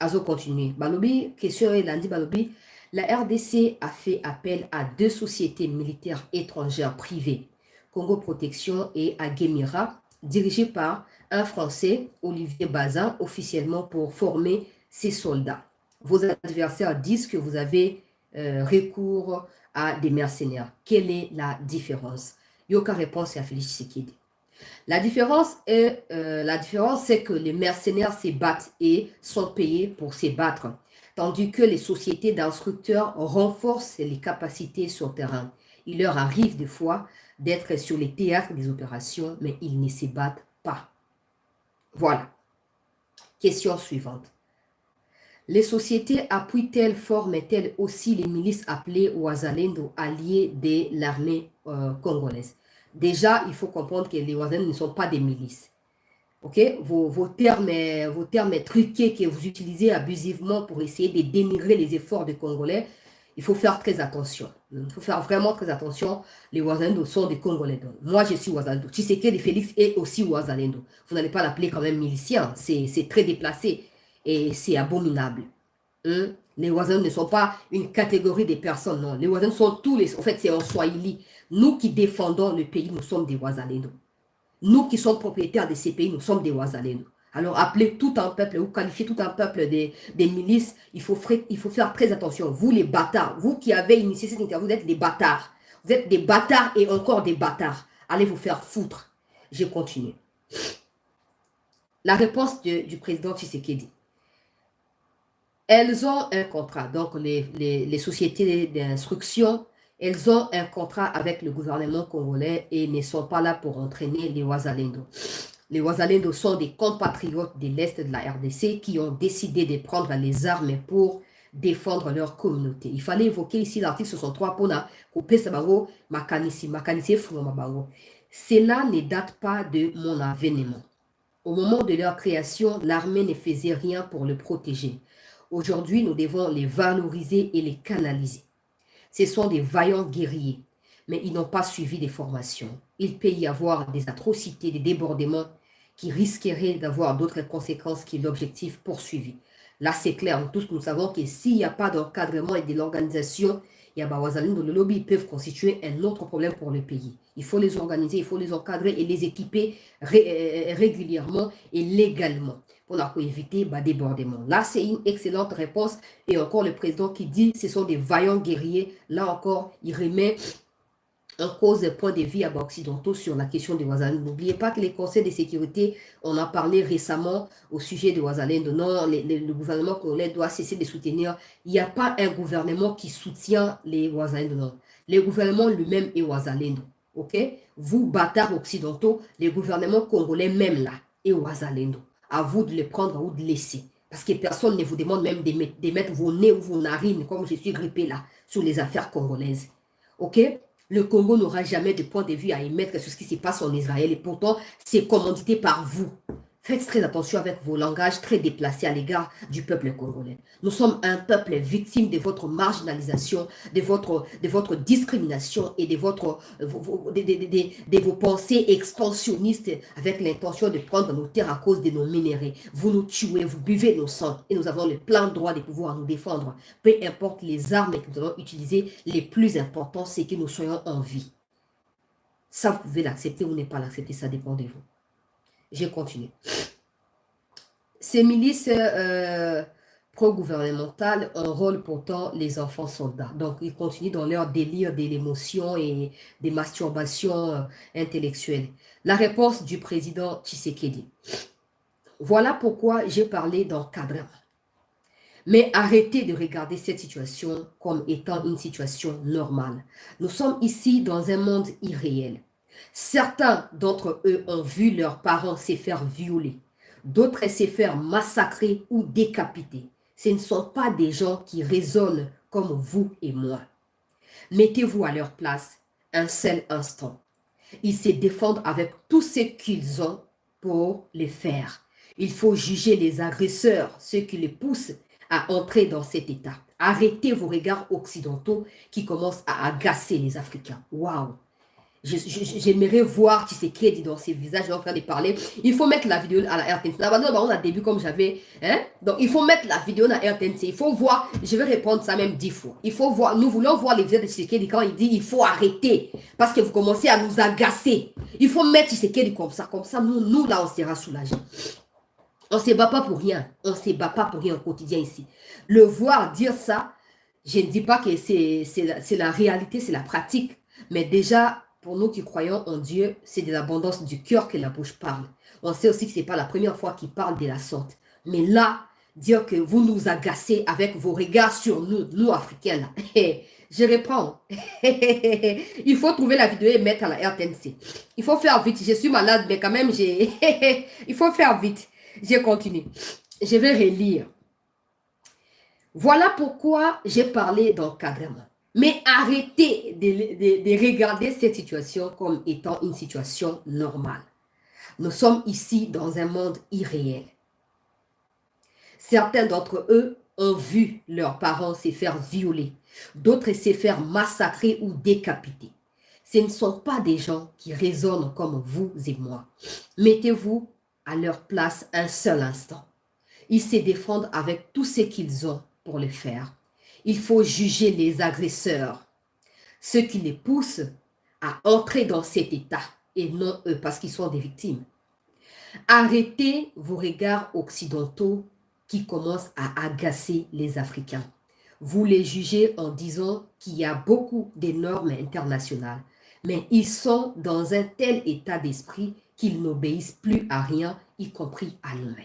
Azo continue. Balobi, question est lundi Balobi. La RDC a fait appel à 2 sociétés militaires étrangères privées, Congo Protection et Agemira, dirigées par un Français, Olivier Bazin, officiellement pour former ses soldats. Vos adversaires disent que vous avez recours à des mercenaires. Quelle est la différence? Yoka réponse à Félix Tshisekedi. La différence, c'est que les mercenaires se battent et sont payés pour se battre, tandis que les sociétés d'instructeurs renforcent les capacités sur terrain. Il leur arrive des fois d'être sur les théâtres des opérations, mais ils ne se battent pas. Voilà. Question suivante. Les sociétés appuient-elles, forment-elles aussi les milices appelées Wazalendo, alliés de l'armée congolaise? Déjà, il faut comprendre que les Wazalendo ne sont pas des milices. Ok, vos termes truqués que vous utilisez abusivement pour essayer de dénigrer les efforts des Congolais, il faut faire très attention. Il faut faire vraiment très attention. Les Wazalendo sont des Congolais. Donc, moi, je suis Wazalendo. Tshisekedi Félix est aussi Wazalendo. Vous n'allez pas l'appeler quand même milicien. C'est très déplacé et c'est abominable. Les Wazalendo ne sont pas une catégorie de personnes. Non, les Wazalendo sont tous les... En fait, c'est en Swahili. Nous qui défendons le pays, nous sommes des Wazalendo. Nous qui sommes propriétaires de ces pays, nous sommes des Wazalendo. Alors, appeler tout un peuple ou qualifier tout un peuple des milices, il faut faire très attention. Vous, les bâtards, vous qui avez initié cette interview, vous êtes des bâtards. Vous êtes des bâtards et encore des bâtards. Allez vous faire foutre. Je continue. La réponse du président Tshisekedi. Elles ont un contrat. Donc, les sociétés d'instruction, elles ont un contrat avec le gouvernement congolais et ne sont pas là pour entraîner les Wazalendo. Les Wazalendo sont des compatriotes de l'Est de la RDC qui ont décidé de prendre les armes pour défendre leur communauté. Il fallait évoquer ici l'article 63 pour couper Sabango, Makanisi, Foumabango. Cela ne date pas de mon avènement. Au moment de leur création, l'armée ne faisait rien pour le protéger. Aujourd'hui, nous devons les valoriser et les canaliser. Ce sont des vaillants guerriers, mais ils n'ont pas suivi des formations. Il peut y avoir des atrocités, des débordements qui risqueraient d'avoir d'autres conséquences que l'objectif poursuivi. Là, c'est clair, tous nous savons que s'il n'y a pas d'encadrement et de l'organisation, il y a Wazalendo, le lobby, ils peuvent constituer un autre problème pour le pays. Il faut les organiser, il faut les encadrer et les équiper régulièrement et légalement pour éviter des débordements. Là, c'est une excellente réponse. Et encore le président qui dit ce sont des vaillants guerriers. Là encore, il remet en cause des points de vue occidentaux sur la question des Wazalendo. N'oubliez pas que les conseils de sécurité, on a parlé récemment au sujet des Wazalendo. Non, le gouvernement congolais doit cesser de soutenir. Il n'y a pas un gouvernement qui soutient les Wazalendo, non. Le gouvernement lui-même est Wazalendo. Ok? Vous, bâtards occidentaux, les gouvernements congolais même là, est Wazalendo. À vous de les prendre ou de laisser. Parce que personne ne vous demande même de mettre vos nez ou vos narines, comme je suis grippé là, sur les affaires congolaises. Ok? Le Congo n'aura jamais de point de vue à émettre sur ce qui se passe en Israël et pourtant, c'est commandité par vous. Faites très attention avec vos langages très déplacés à l'égard du peuple congolais. Nous sommes un peuple victime de votre marginalisation, de votre discrimination et de vos pensées expansionnistes avec l'intention de prendre nos terres à cause de nos minéraux. Vous nous tuez, vous buvez nos sangs et nous avons le plein droit de pouvoir nous défendre. Peu importe les armes que nous allons utiliser, les plus importants, c'est que nous soyons en vie. Ça, vous pouvez l'accepter ou ne pas l'accepter, ça dépend de vous. Je continue. Ces milices pro-gouvernementales enrôlent pourtant les enfants soldats. Donc, ils continuent dans leur délire de l'émotion et des masturbations intellectuelles. La réponse du président Tshisekedi. Voilà pourquoi j'ai parlé d'encadrement. Mais arrêtez de regarder cette situation comme étant une situation normale. Nous sommes ici dans un monde irréel. Certains d'entre eux ont vu leurs parents se faire violer, d'autres se faire massacrer ou décapiter. Ce ne sont pas des gens qui raisonnent comme vous et moi. Mettez-vous à leur place un seul instant. Ils se défendent avec tout ce qu'ils ont pour les faire. Il faut juger les agresseurs, ceux qui les poussent à entrer dans cet état. Arrêtez vos regards occidentaux qui commencent à agacer les Africains. Waouh! J'aimerais voir Tshisekedi dans ses visages en train de parler. Il faut mettre la vidéo à la RTNC. On a début comme j'avais. Hein? Donc, il faut mettre la vidéo à la RTNC. Il faut voir. Je vais répondre ça même 10 fois. Il faut voir. Nous voulons voir les visages de Tshisekedi quand il dit il faut arrêter. Parce que vous commencez à nous agacer. Il faut mettre Tshisekedi comme ça. Comme ça, nous là, on sera soulagés. On ne se bat pas pour rien. On ne se bat pas pour rien au quotidien ici. Le voir dire ça, je ne dis pas que c'est la réalité, c'est la pratique. Mais déjà, pour nous qui croyons en Dieu, c'est de l'abondance du cœur que la bouche parle. On sait aussi que ce n'est pas la première fois qu'il parle de la sorte. Mais là, dire que vous nous agacez avec vos regards sur nous, nous Africains là. Je reprends. Il faut trouver la vidéo et mettre à la RTNC. Il faut faire vite. Je suis malade, mais quand même, il faut faire vite. Je continue. Je vais relire. Voilà pourquoi j'ai parlé d'encadrement. Mais arrêtez de regarder cette situation comme étant une situation normale. Nous sommes ici dans un monde irréel. Certains d'entre eux ont vu leurs parents se faire violer, d'autres se faire massacrer ou décapiter. Ce ne sont pas des gens qui raisonnent comme vous et moi. Mettez-vous à leur place un seul instant. Ils se défendent avec tout ce qu'ils ont pour le faire. Il faut juger les agresseurs, ceux qui les poussent à entrer dans cet état, et non eux, parce qu'ils sont des victimes. Arrêtez vos regards occidentaux qui commencent à agacer les Africains. Vous les jugez en disant qu'il y a beaucoup de normes internationales, mais ils sont dans un tel état d'esprit qu'ils n'obéissent plus à rien, y compris à nous-mêmes.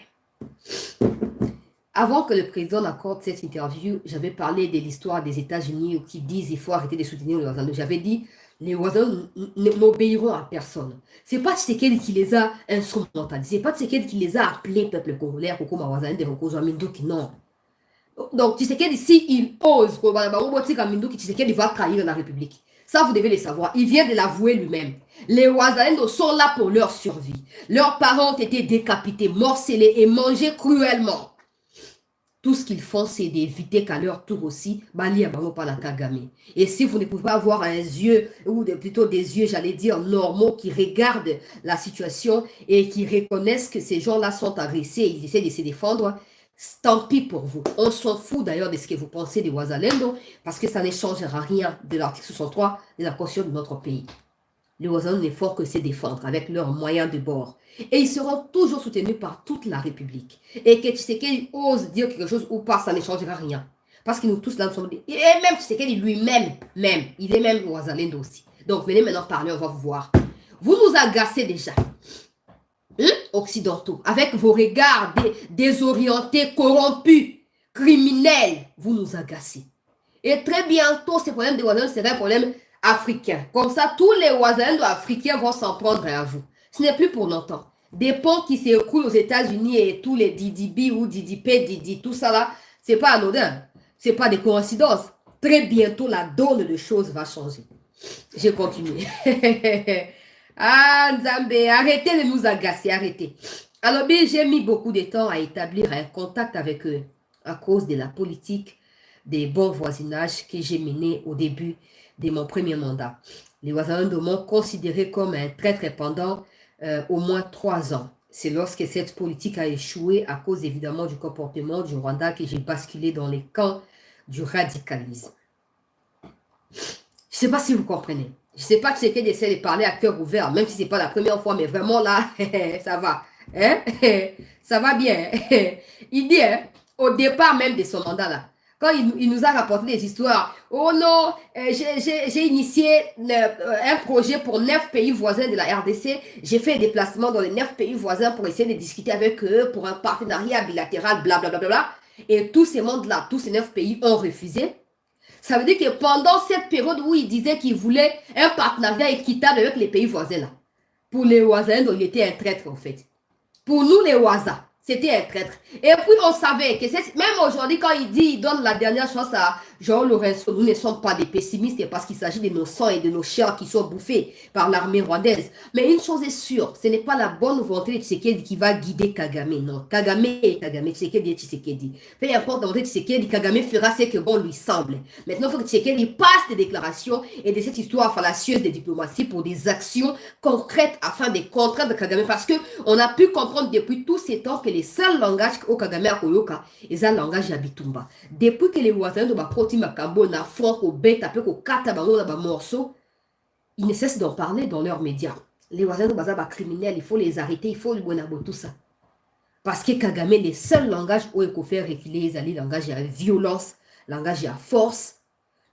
Avant que le président n'accorde cette interview, j'avais parlé de l'histoire des États-Unis qui disent qu'il faut arrêter de soutenir les voisins. J'avais dit les voisins n'obéiront à personne. C'est pas Tshisekedi qui les a instrumentalisés, c'est pas Tshisekedi qui les a appelés peuple congolais, non. Donc Tshisekedi, s'il ose, Tshisekedi va trahir la République. Ça, vous devez le savoir. Il vient de l'avouer lui-même. Les Ouazalendo sont là pour leur survie. Leurs parents ont été décapités, morcelés et mangés cruellement. Tout ce qu'ils font, c'est d'éviter qu'à leur tour aussi, Bali Abango par la Kagame. Et si vous ne pouvez pas avoir un yeux, ou plutôt des yeux, j'allais dire, normaux, qui regardent la situation et qui reconnaissent que ces gens-là sont agressés et ils essaient de se défendre, tant pis pour vous. On s'en fout d'ailleurs de ce que vous pensez des Ouazalendo, parce que ça ne changera rien de l'article 63 de la Constitution de notre pays. Les Ouazalendo ne font que se défendre avec leurs moyens de bord. Et ils seront toujours soutenus par toute la République. Et que Tshisekedi ose dire quelque chose ou pas, ça ne changera rien. Parce que nous tous là, nous sommes... Et même Tshisekedi lui-même, il est même Ouazalendo aussi. Donc venez maintenant parler, on va vous voir. Vous nous agacez déjà. Occidentaux, avec vos regards désorientés, corrompus, criminels, vous nous agacez. Et très bientôt, ce problème des Ouazalendo sera un problème africain. Comme ça, tous les Ouazalendo africains vont s'en prendre à vous. Ce n'est plus pour longtemps. Des ponts qui s'écoulent aux États-Unis et tous les DDB ou DDP, Didi, tout ça là, c'est pas anodin. C'est pas des coïncidences. Très bientôt, la donne de choses va changer. Je continue. Ah, Nzambe, arrêtez de nous agacer, arrêtez. Alors, bien, j'ai mis beaucoup de temps à établir un contact avec eux à cause de la politique des bons voisinages que j'ai mené au début de mon premier mandat. Les voisins de m'ont considéré comme un traître pendant au moins 3 ans. C'est lorsque cette politique a échoué à cause évidemment du comportement du Rwanda que j'ai basculé dans les camps du radicalisme. Je ne sais pas si vous comprenez. Je ne sais pas que c'est qu'elle essaie de parler à cœur ouvert, même si ce n'est pas la première fois, mais vraiment là, ça va. Hein? Ça va bien. Il dit, hein, au départ même de son mandat là, quand il nous a rapporté des histoires, oh non, j'ai initié un projet pour 9 pays voisins de la RDC, j'ai fait un déplacement dans les 9 pays voisins pour essayer de discuter avec eux pour un partenariat bilatéral, blablabla. Bla, bla, bla. Et tous ces mondes-là, tous ces 9 pays ont refusé. Ça veut dire que pendant cette période où il disait qu'il voulait un partenariat équitable avec les pays voisins, là, pour les voisins, il était un traître en fait. Pour nous, les Ouaza, c'était un traître. Et puis, on savait que même aujourd'hui, quand il dit, il donne la dernière chance à Jean Lorenzo, nous ne sommes pas des pessimistes parce qu'il s'agit de nos sangs et de nos chairs qui sont bouffés par l'armée rwandaise. Mais une chose est sûre, ce n'est pas la bonne volonté de Tshisekedi qui va guider Kagame. Non, Kagame, Tshisekedi et Tshisekedi. Peu importe la volonté de Tshisekedi, Kagame fera ce que bon lui semble. Maintenant, il faut que Tshisekedi passe des déclarations et de cette histoire fallacieuse de diplomatie pour des actions concrètes afin de contraindre Kagame. Parce qu'on a pu comprendre depuis tous ces temps que les seuls langages au Kagame a koyoka, c'est un langage Yabitumba. Depuis que les voisins de Bakoti Makambo na front au bête après qu'au kata bango na ba morceau, ils ne cessent d'en parler dans leurs médias. Les voisins de Baza criminels, il faut les arrêter, il faut le bonabo tout ça. Parce que Kagame, les seuls langages où il faut faire reculer les langages à violence, langage à force.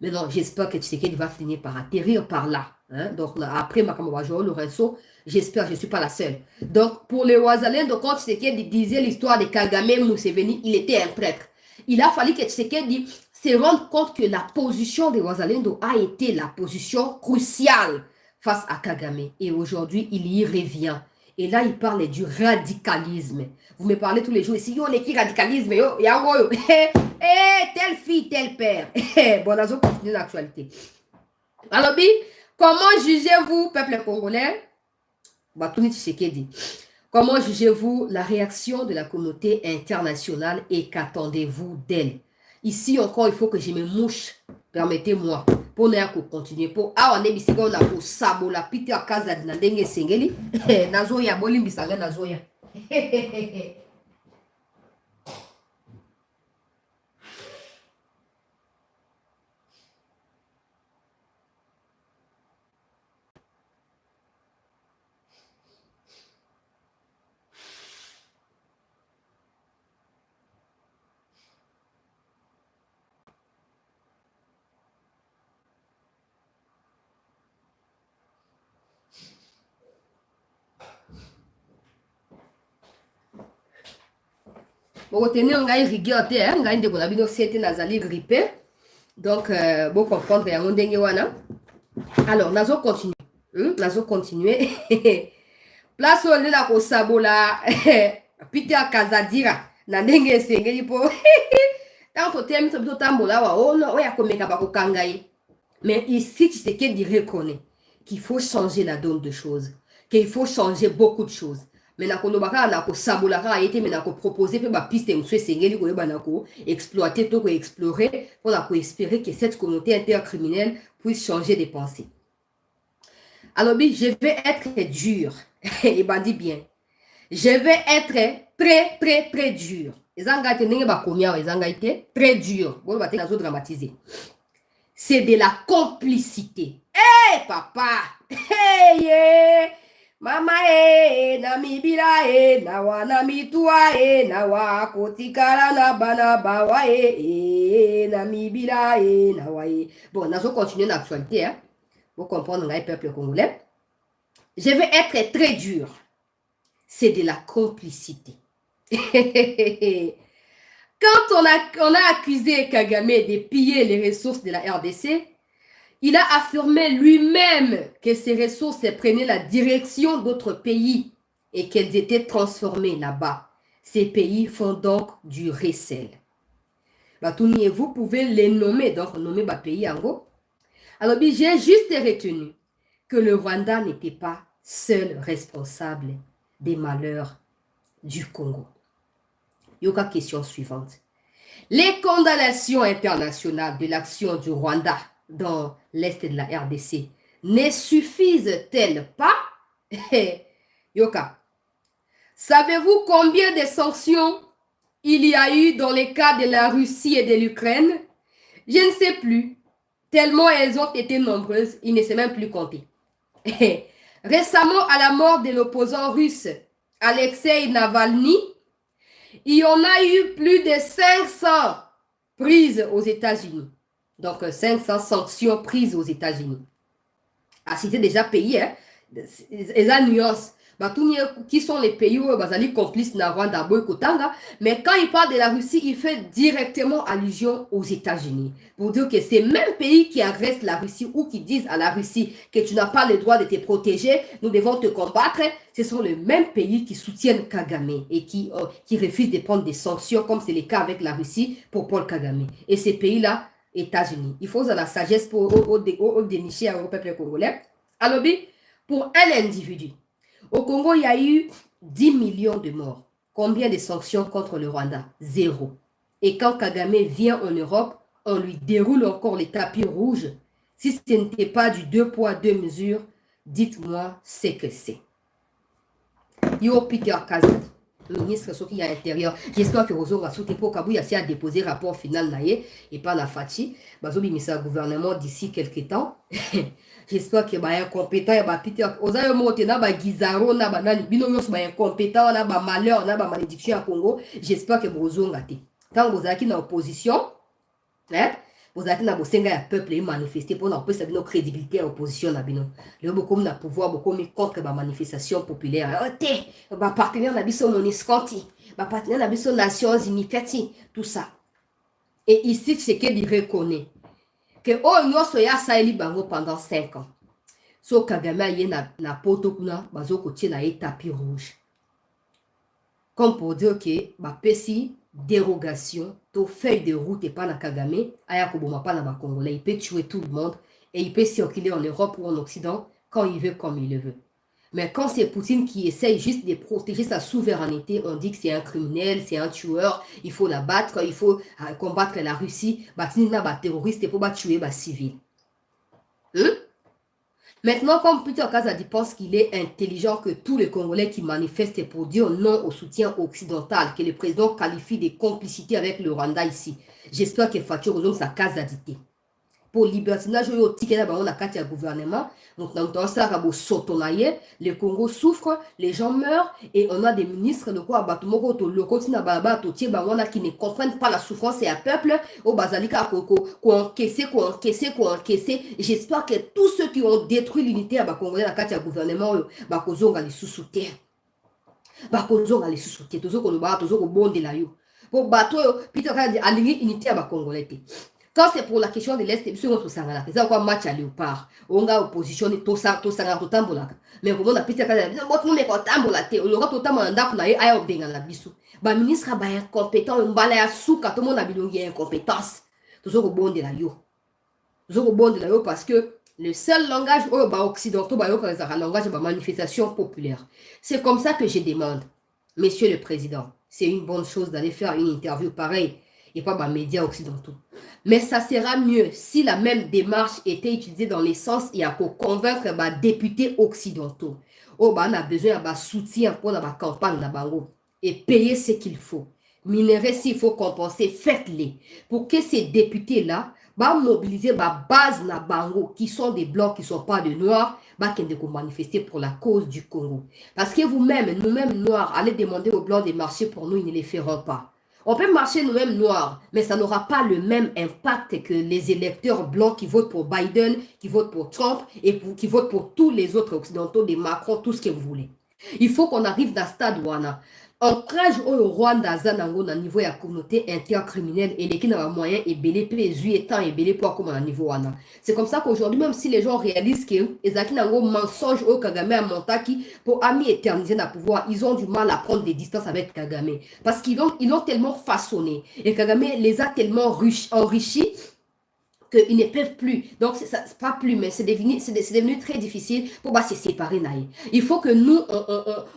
Mais non, j'espère que Tshisekedi va finir par atterrir par là. Hein? Donc, après Makambo Lorenzo, j'espère, je ne suis pas la seule. Donc, pour les Ouazalais, quand Tshisekedi disait l'histoire de Kagame Museveni, il était un traître. Il a fallu que Tshisekedi se rende compte que la position des Ouazalendo a été la position cruciale face à Kagame. Et aujourd'hui, il y revient. Et là, il parle du radicalisme. Vous me parlez tous les jours ici, yo, on qui radicalisme, yo, yo, telle fille, tel père. Bon, on va continuer l'actualité. Alors, comment jugez-vous, peuple congolais? Batouni Tshisekedi. Comment jugez-vous la réaction de la communauté internationale et qu'attendez-vous d'elle? Ici encore, il faut que je me mouche. Permettez-moi. Pour ne continuer. Pour on est ici, on a pour sabola Peter Kazad na ndenge sengeli. Nazoya bolimbi sanga nazoya. Bon, retenez, on a rigueur, on a une de la c'était nazali grippé. Donc, bon comprendre, il y a un dengue wana. Alors, nazo continue. Nazo continuer. Place où on est là pour sabola. Peter Kazadira. Na ndenge sengeli po. Tant que t'aimes, tu dois tambola wa. Oh non, ouais, comme meka bako kangaye. Mais ici, tu sais qu'il reconnaît qu'il faut changer la donne de choses. Qu'il faut changer beaucoup de choses. Mais na kolobaka na ko sabola ka été mais na ko proposer pe ba piste mswe sengeli ko yeba na ko exploiter to ko explorer pour la ko espérer que cette communauté intercriminelle puisse changer de pensée. Alors je vais être dur. Les bandits bien. Je vais être très très très dur. Les engagés n'engagent pas combien les engagés très dur. Bon va te dramatiser. C'est de la complicité. Hey papa. Hey yeah. Mama namibira nawa namitua nawa kotikala na bana bawa namibira nawa. Bon, nous allons continuer l'actualité. Hein. Vous comprenez le peuple congolais. Je vais être très dur. C'est de la complicité. Quand on a accusé Kagame de piller les ressources de la RDC, il a affirmé lui-même que ces ressources prenaient la direction d'autres pays et qu'elles étaient transformées là-bas. Ces pays font donc du recel. Vous pouvez les nommer, donc nommer les pays en gros. Alors, j'ai juste retenu que le Rwanda n'était pas seul responsable des malheurs du Congo. Yoka, question suivante. Les condamnations internationales de l'action du Rwanda dans l'est de la RDC ne suffisent-elles pas? Yoka, savez-vous combien de sanctions il y a eu dans les cas de la Russie et de l'Ukraine? Je ne sais plus. Tellement elles ont été nombreuses, il ne sait même plus compter. Récemment, à la mort de l'opposant russe Alexei Navalny, il y en a eu plus de 500 prises aux États-Unis. Donc, 500 sanctions prises aux États-Unis. Ah, c'était déjà payé, hein? Et la nuance. Bah, qui sont les pays où ils sont complices de Rwanda, mais quand il parle de la Russie, il fait directement allusion aux États-Unis. Pour dire que ces mêmes pays qui agressent la Russie ou qui disent à la Russie que tu n'as pas le droit de te protéger, nous devons te combattre, ce sont les mêmes pays qui soutiennent Kagame et qui refusent de prendre des sanctions, comme c'est le cas avec la Russie pour Paul Kagame. Et ces pays-là, États-Unis. Il faut de la sagesse pour dénicher au peuple congolais. Alors, pour un individu, au Congo, il y a eu 10 millions de morts. Combien de sanctions contre le Rwanda? Zéro. Et quand Kagame vient en Europe, on lui déroule encore les tapis rouges. Si ce n'était pas du 2 poids, 2 mesures, dites-moi ce que c'est. Yo Peter Kazat, le ministre Soki à l'intérieur, j'espère que Rozo va sauter pour Kabou, il a déposé rapport final naïe et pas la Fachi. Bazobi ministre gouvernement d'ici quelques temps. J'espère que ba incompétent et ba Peter ozayo mote na ba gizaro na ba nani bino nyos ba incompétent na ba malheur na ba malédiction à Congo. J'espère que Rozo ngate. Quand vous êtes en opposition, hein, vous êtes dans le peuple et manifester pour nous sa crédibilité à opposition na bino. Le beaucoup na pouvoir beaucoup mis contre la manifestation populaire. Oh ba partenaire na biso monisconti, ba partenaire na biso Nations Unies tout ça. Et ici c'est qu'il reconnaît que oh nyoso ya saeli bango pendant 5 ans. So Kagame aye na poto kuna bazo ko tie na tapis rouge. Comme pour dire que ba pesi dérogation, to feuille de route et pas na Kagame, aya koboma pas na ba Congolais, il peut tuer tout le monde et il peut circuler en Europe ou en Occident quand il veut, comme il le veut. Mais quand c'est Poutine qui essaye juste de protéger sa souveraineté, on dit que c'est un criminel, c'est un tueur, il faut l'abattre, il faut combattre la Russie, batinina ba terroriste pour tuer ba civil. Maintenant, comme Peter Kazadi pense qu'il est intelligent que tous les Congolais qui manifestent pour dire non au soutien occidental, que le président qualifie de complicité avec le Rwanda ici, j'espère que Fatou Rozong sa Kazadité. Pour libertinage, au ticket dans le gouvernement, donc dans le Congo souffre, les gens meurent et on a des ministres de quoi qui ne comprennent pas la souffrance et un peuple au bazalika encaisser. J'espère que tous ceux qui ont détruit l'unité à Congolais la carte gouvernement bakozonga les sous-souterrains bakozonga les sous-souterrains tozoko le ba tozoko bonde la yo pour bato Peter Kadi alingi unité à Congolais. Quand c'est pour la question de l'Est, c'est quoi match à léopard. On a opposition, tout ça, mais comment on a pité ministre a incompétent, on balai à sous quand tout le monde a bilongi incompétence. Toujours au bon de la yo. Toujours au bon de la yo parce que le seul langage occidental, c'est le langage de la manifestation populaire. C'est comme ça que je demande, Monsieur le Président, c'est une bonne chose d'aller faire une interview pareille et pas les médias occidentaux. Mais ça sera mieux si la même démarche était utilisée dans les sens et à convaincre les députés occidentaux. On a besoin de soutien pour la campagne et payer ce qu'il faut. Minerais, s'il faut compenser, faites-les. Pour que ces députés-là mobiliser la base na bango qui sont des blancs qui ne sont pas de noirs qui vont manifester pour la cause du Congo. Parce que vous-même, nous-mêmes noirs, allez demander aux blancs de marcher pour nous, ils ne les feront pas. On peut marcher nous-mêmes noirs, mais ça n'aura pas le même impact que les électeurs blancs qui votent pour Biden, qui votent pour Trump et qui votent pour tous les autres occidentaux, des Macron, tout ce que vous voulez. Il faut qu'on arrive dans ce stade où on a ancrage au Rwanda zanango na niveau de la communauté intercriminelle et les qui n'ont moyen et belé les étant et belé pour comme à niveau wana. C'est comme ça qu'aujourd'hui, même si les gens réalisent que les acquis n'ont mensonge au Kagame à Montaki pour ami éterniser dans le pouvoir, ils ont du mal à prendre des distances avec Kagame parce qu'ils l'ont tellement façonné et Kagame les a tellement enrichis qu'ils ne peuvent plus. Donc, c'est pas plus, mais c'est devenu très difficile pour se séparer. Il faut que nous,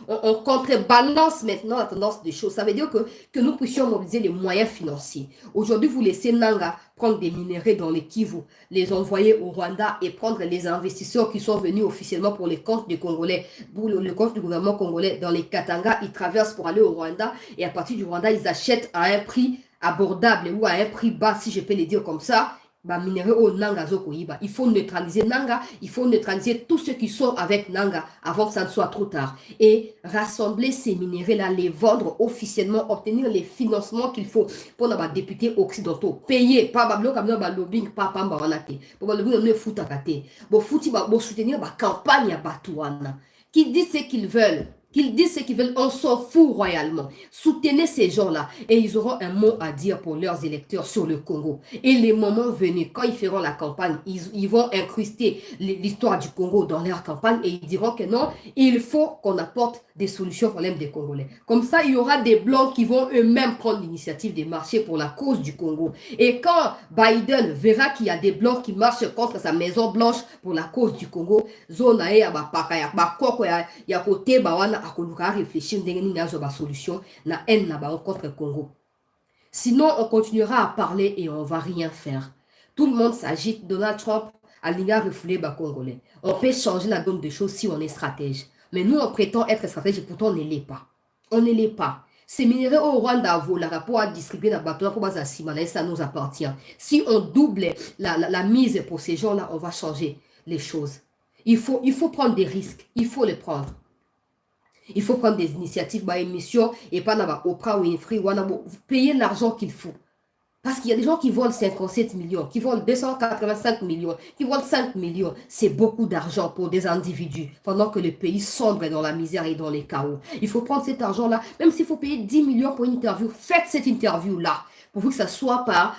on contrebalance maintenant la tendance des choses. Ça veut dire que nous puissions mobiliser les moyens financiers. Aujourd'hui, vous laissez Nanga prendre des minéraux dans les Kivu, les envoyer au Rwanda et prendre les investisseurs qui sont venus officiellement pour les comptes du Congolais, pour le compte du gouvernement congolais dans les Katanga. Ils traversent pour aller au Rwanda et à partir du Rwanda, ils achètent à un prix abordable ou à un prix bas, si je peux le dire comme ça, il faut neutraliser Nanga, il faut neutraliser tous ceux qui sont avec Nanga avant que ça ne soit trop tard. Et rassembler ces minéraux-là, les vendre officiellement, obtenir les financements qu'il faut pour les députés occidentaux. Payer, pas le lobbying, pas pour le lobbying, pour soutenir la campagne à Batouana. Qui dit ce qu'ils veulent. Qu'ils disent ce qu'ils veulent, on s'en fout royalement. Soutenez ces gens-là et ils auront un mot à dire pour leurs électeurs sur le Congo. Et les moments venus, quand ils feront la campagne, ils vont incruster l'histoire du Congo dans leur campagne et ils diront que non, il faut qu'on apporte des solutions aux problèmes des Congolais. Comme ça, il y aura des Blancs qui vont eux-mêmes prendre l'initiative de marcher pour la cause du Congo. Et quand Biden verra qu'il y a des Blancs qui marchent contre sa Maison Blanche pour la cause du Congo, zona ya bapaka ya bakoko ya kote bawana akoluka réfléchir ndenge nini azo ba solution na haine na ba contre le Congo. Sinon, on continuera à parler et on va rien faire. Tout le monde s'agite. Donald Trump a l'INA refoulé bas Congolais. On peut changer la donne des choses si on est stratège. Mais nous, on prétend être stratège et pourtant on ne l'est pas. On ne l'est pas. Ces minéraux au Rwanda vaut le rapport à distribuer dans le pour ça nous appartient. Si on double la mise pour ces gens-là, on va changer les choses. Il faut prendre des risques. Il faut les prendre. Il faut prendre des initiatives, émission, et pas dans Oprah Winfrey, payer l'argent qu'il faut. Parce qu'il y a des gens qui volent 57 millions, qui volent 285 millions, qui volent 5 millions. C'est beaucoup d'argent pour des individus, pendant que le pays sombre dans la misère et dans les chaos. Il faut prendre cet argent-là, même s'il faut payer 10 millions pour une interview, faites cette interview-là. Pour que ça soit pas,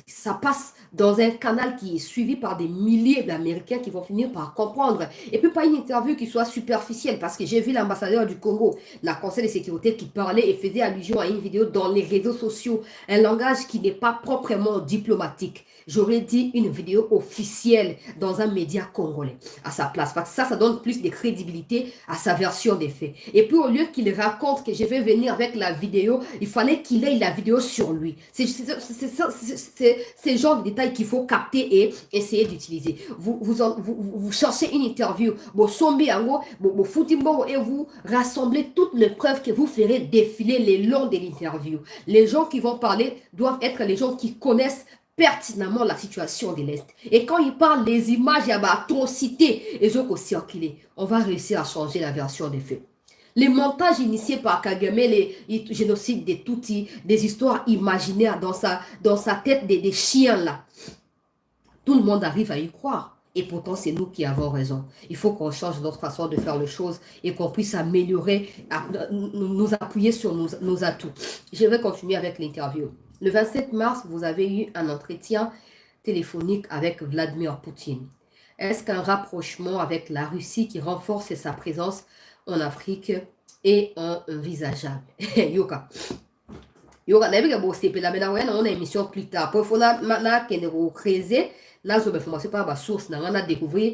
ça passe dans un canal qui est suivi par des milliers d'Américains qui vont finir par comprendre. Et puis pas une interview qui soit superficielle, parce que j'ai vu l'ambassadeur du Congo, la Conseil de sécurité, qui parlait et faisait allusion à une vidéo dans les réseaux sociaux, un langage qui n'est pas proprement diplomatique. J'aurais dit une vidéo officielle dans un média congolais à sa place, parce que ça donne plus de crédibilité à sa version des faits. Et puis au lieu qu'il raconte que je vais venir avec la vidéo, il fallait qu'il ait la vidéo sur lui. C'est ce genre de détails qu'il faut capter et essayer d'utiliser. Vous cherchez une interview, et vous rassemblez toutes les preuves que vous ferez défiler le long de l'interview. Les gens qui vont parler doivent être les gens qui connaissent pertinemment la situation de l'Est. Et quand ils parlent des images, il y a atrocités, les autres circuler. On va réussir à changer la version des faits. Les montages initiés par Kagame, les génocides des Tutsis, des histoires imaginaires dans sa tête des chiens là. Tout le monde arrive à y croire. Et pourtant, c'est nous qui avons raison. Il faut qu'on change notre façon de faire les choses et qu'on puisse améliorer, nous appuyer sur nos atouts. Je vais continuer avec l'interview. Le 27 mars, vous avez eu un entretien téléphonique avec Vladimir Poutine. Est-ce qu'un rapprochement avec la Russie qui renforce sa présence en Afrique est envisageable? Yoka. Yoka, on a une émission plus tard. Pour creuser, là, je vais commencer par ma source. On a découvert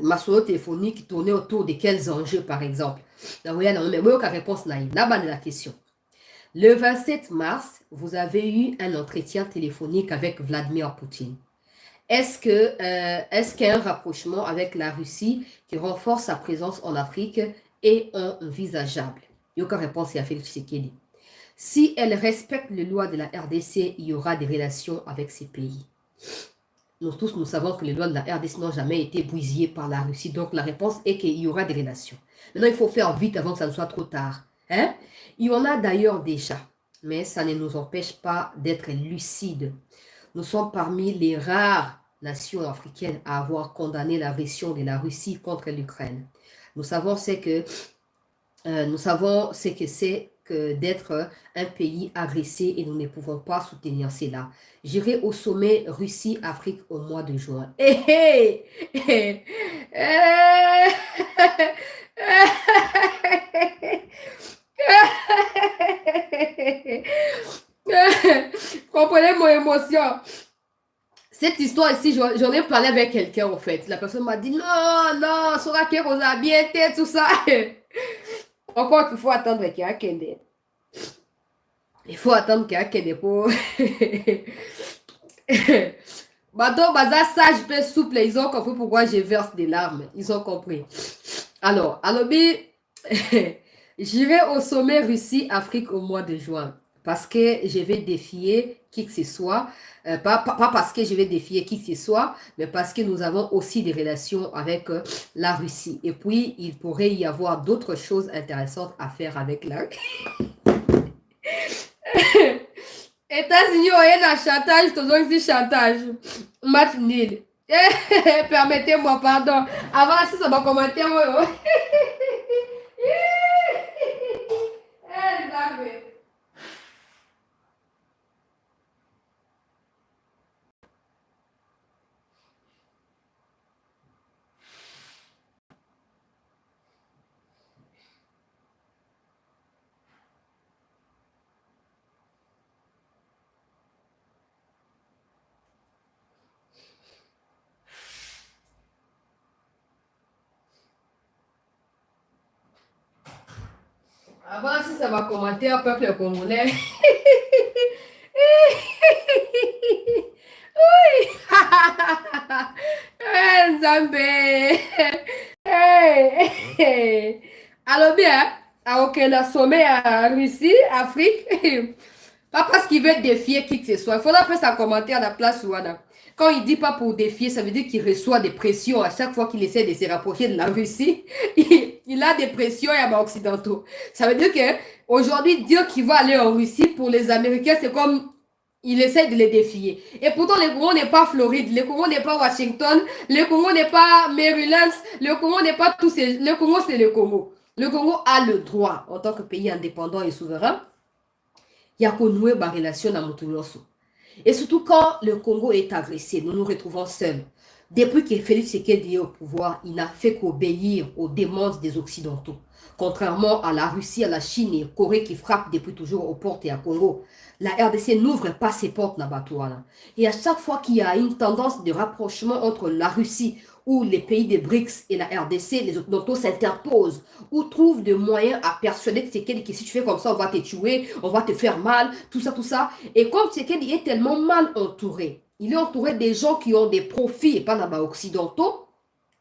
ma source téléphonique qui tournait autour de quels enjeux, par exemple. Mais réponse là, la question. Le 27 mars, vous avez eu un entretien téléphonique avec Vladimir Poutine. Est-ce qu'un rapprochement avec la Russie qui renforce sa présence en Afrique est envisageable? Il y a aucune réponse à Félix Tshisekedi. Si elle respecte les lois de la RDC, il y aura des relations avec ces pays. Nous tous, nous savons que les lois de la RDC n'ont jamais été bousillées par la Russie. Donc, la réponse est qu'il y aura des relations. Maintenant, il faut faire vite avant que ça ne soit trop tard. Hein? Il y en a d'ailleurs déjà, mais ça ne nous empêche pas d'être lucides. Nous sommes parmi les rares nations africaines à avoir condamné l'agression de la Russie contre l'Ukraine. Nous savons ce que c'est que d'être un pays agressé et nous ne pouvons pas soutenir cela. J'irai au sommet Russie-Afrique au mois de juin. Comprenez mon émotion. Cette histoire ici, j'en ai parlé avec quelqu'un, en fait. La personne m'a dit, non, non, Sora Kerosa, bien, tout ça. Encore, il faut attendre qu'il y a Kende. Il faut attendre qu'il y a Kende pour... Bateau, bazar sage, peu souple, ils ont compris pourquoi je verse des larmes. Ils ont compris. Alors, Alobi, j'irai au sommet Russie-Afrique au mois de juin parce que je vais défier qui que ce soit. Pas parce que je vais défier qui que ce soit, mais parce que nous avons aussi des relations avec la Russie. Et puis, il pourrait y avoir d'autres choses intéressantes à faire avec la... États-Unis, on est dans chantage, tout le monde chantage. Match nul. Permettez-moi, pardon. Avant, si ça m'a commenté, moi. Avant, si ça va commenter au peuple congolais. Oui. Nzambe. Alors bien, ok, le sommet à Russie, Afrique. Pas parce qu'il veut défier qui que ce soit. Il faudra faire sa commentaire à la place Ouana. Quand il dit pas pour défier, ça veut dire qu'il reçoit des pressions à chaque fois qu'il essaie de se rapprocher de la Russie. Il a des pressions occidentaux. Ça veut dire que aujourd'hui, dire qu'il va aller en Russie pour les Américains, c'est comme il essaie de les défier. Et pourtant, le Congo n'est pas Floride, le Congo n'est pas Washington, le Congo n'est pas Maryland, le Congo n'est pas tous ces... Le Congo, c'est le Congo. Le Congo a le droit, en tant que pays indépendant et souverain, il y a qu'on noue ma relation dans mon. Et surtout quand le Congo est agressé, nous nous retrouvons seuls. Depuis que Félix Tshisekedi est au pouvoir, il n'a fait qu'obéir aux demandes des Occidentaux. Contrairement à la Russie, à la Chine et à la Corée qui frappent depuis toujours aux portes et à Congo, la RDC n'ouvre pas ses portes dans Batouana. Et à chaque fois qu'il y a une tendance de rapprochement entre la Russie ou les pays des BRICS et la RDC, les Occidentaux s'interposent ou trouvent des moyens à persuader Tshisekedi que si tu fais comme ça, on va te tuer, on va te faire mal, tout ça, tout ça. Et comme Tshisekedi est tellement mal entouré, il est entouré des gens qui ont des profits et pas d'abord occidentaux,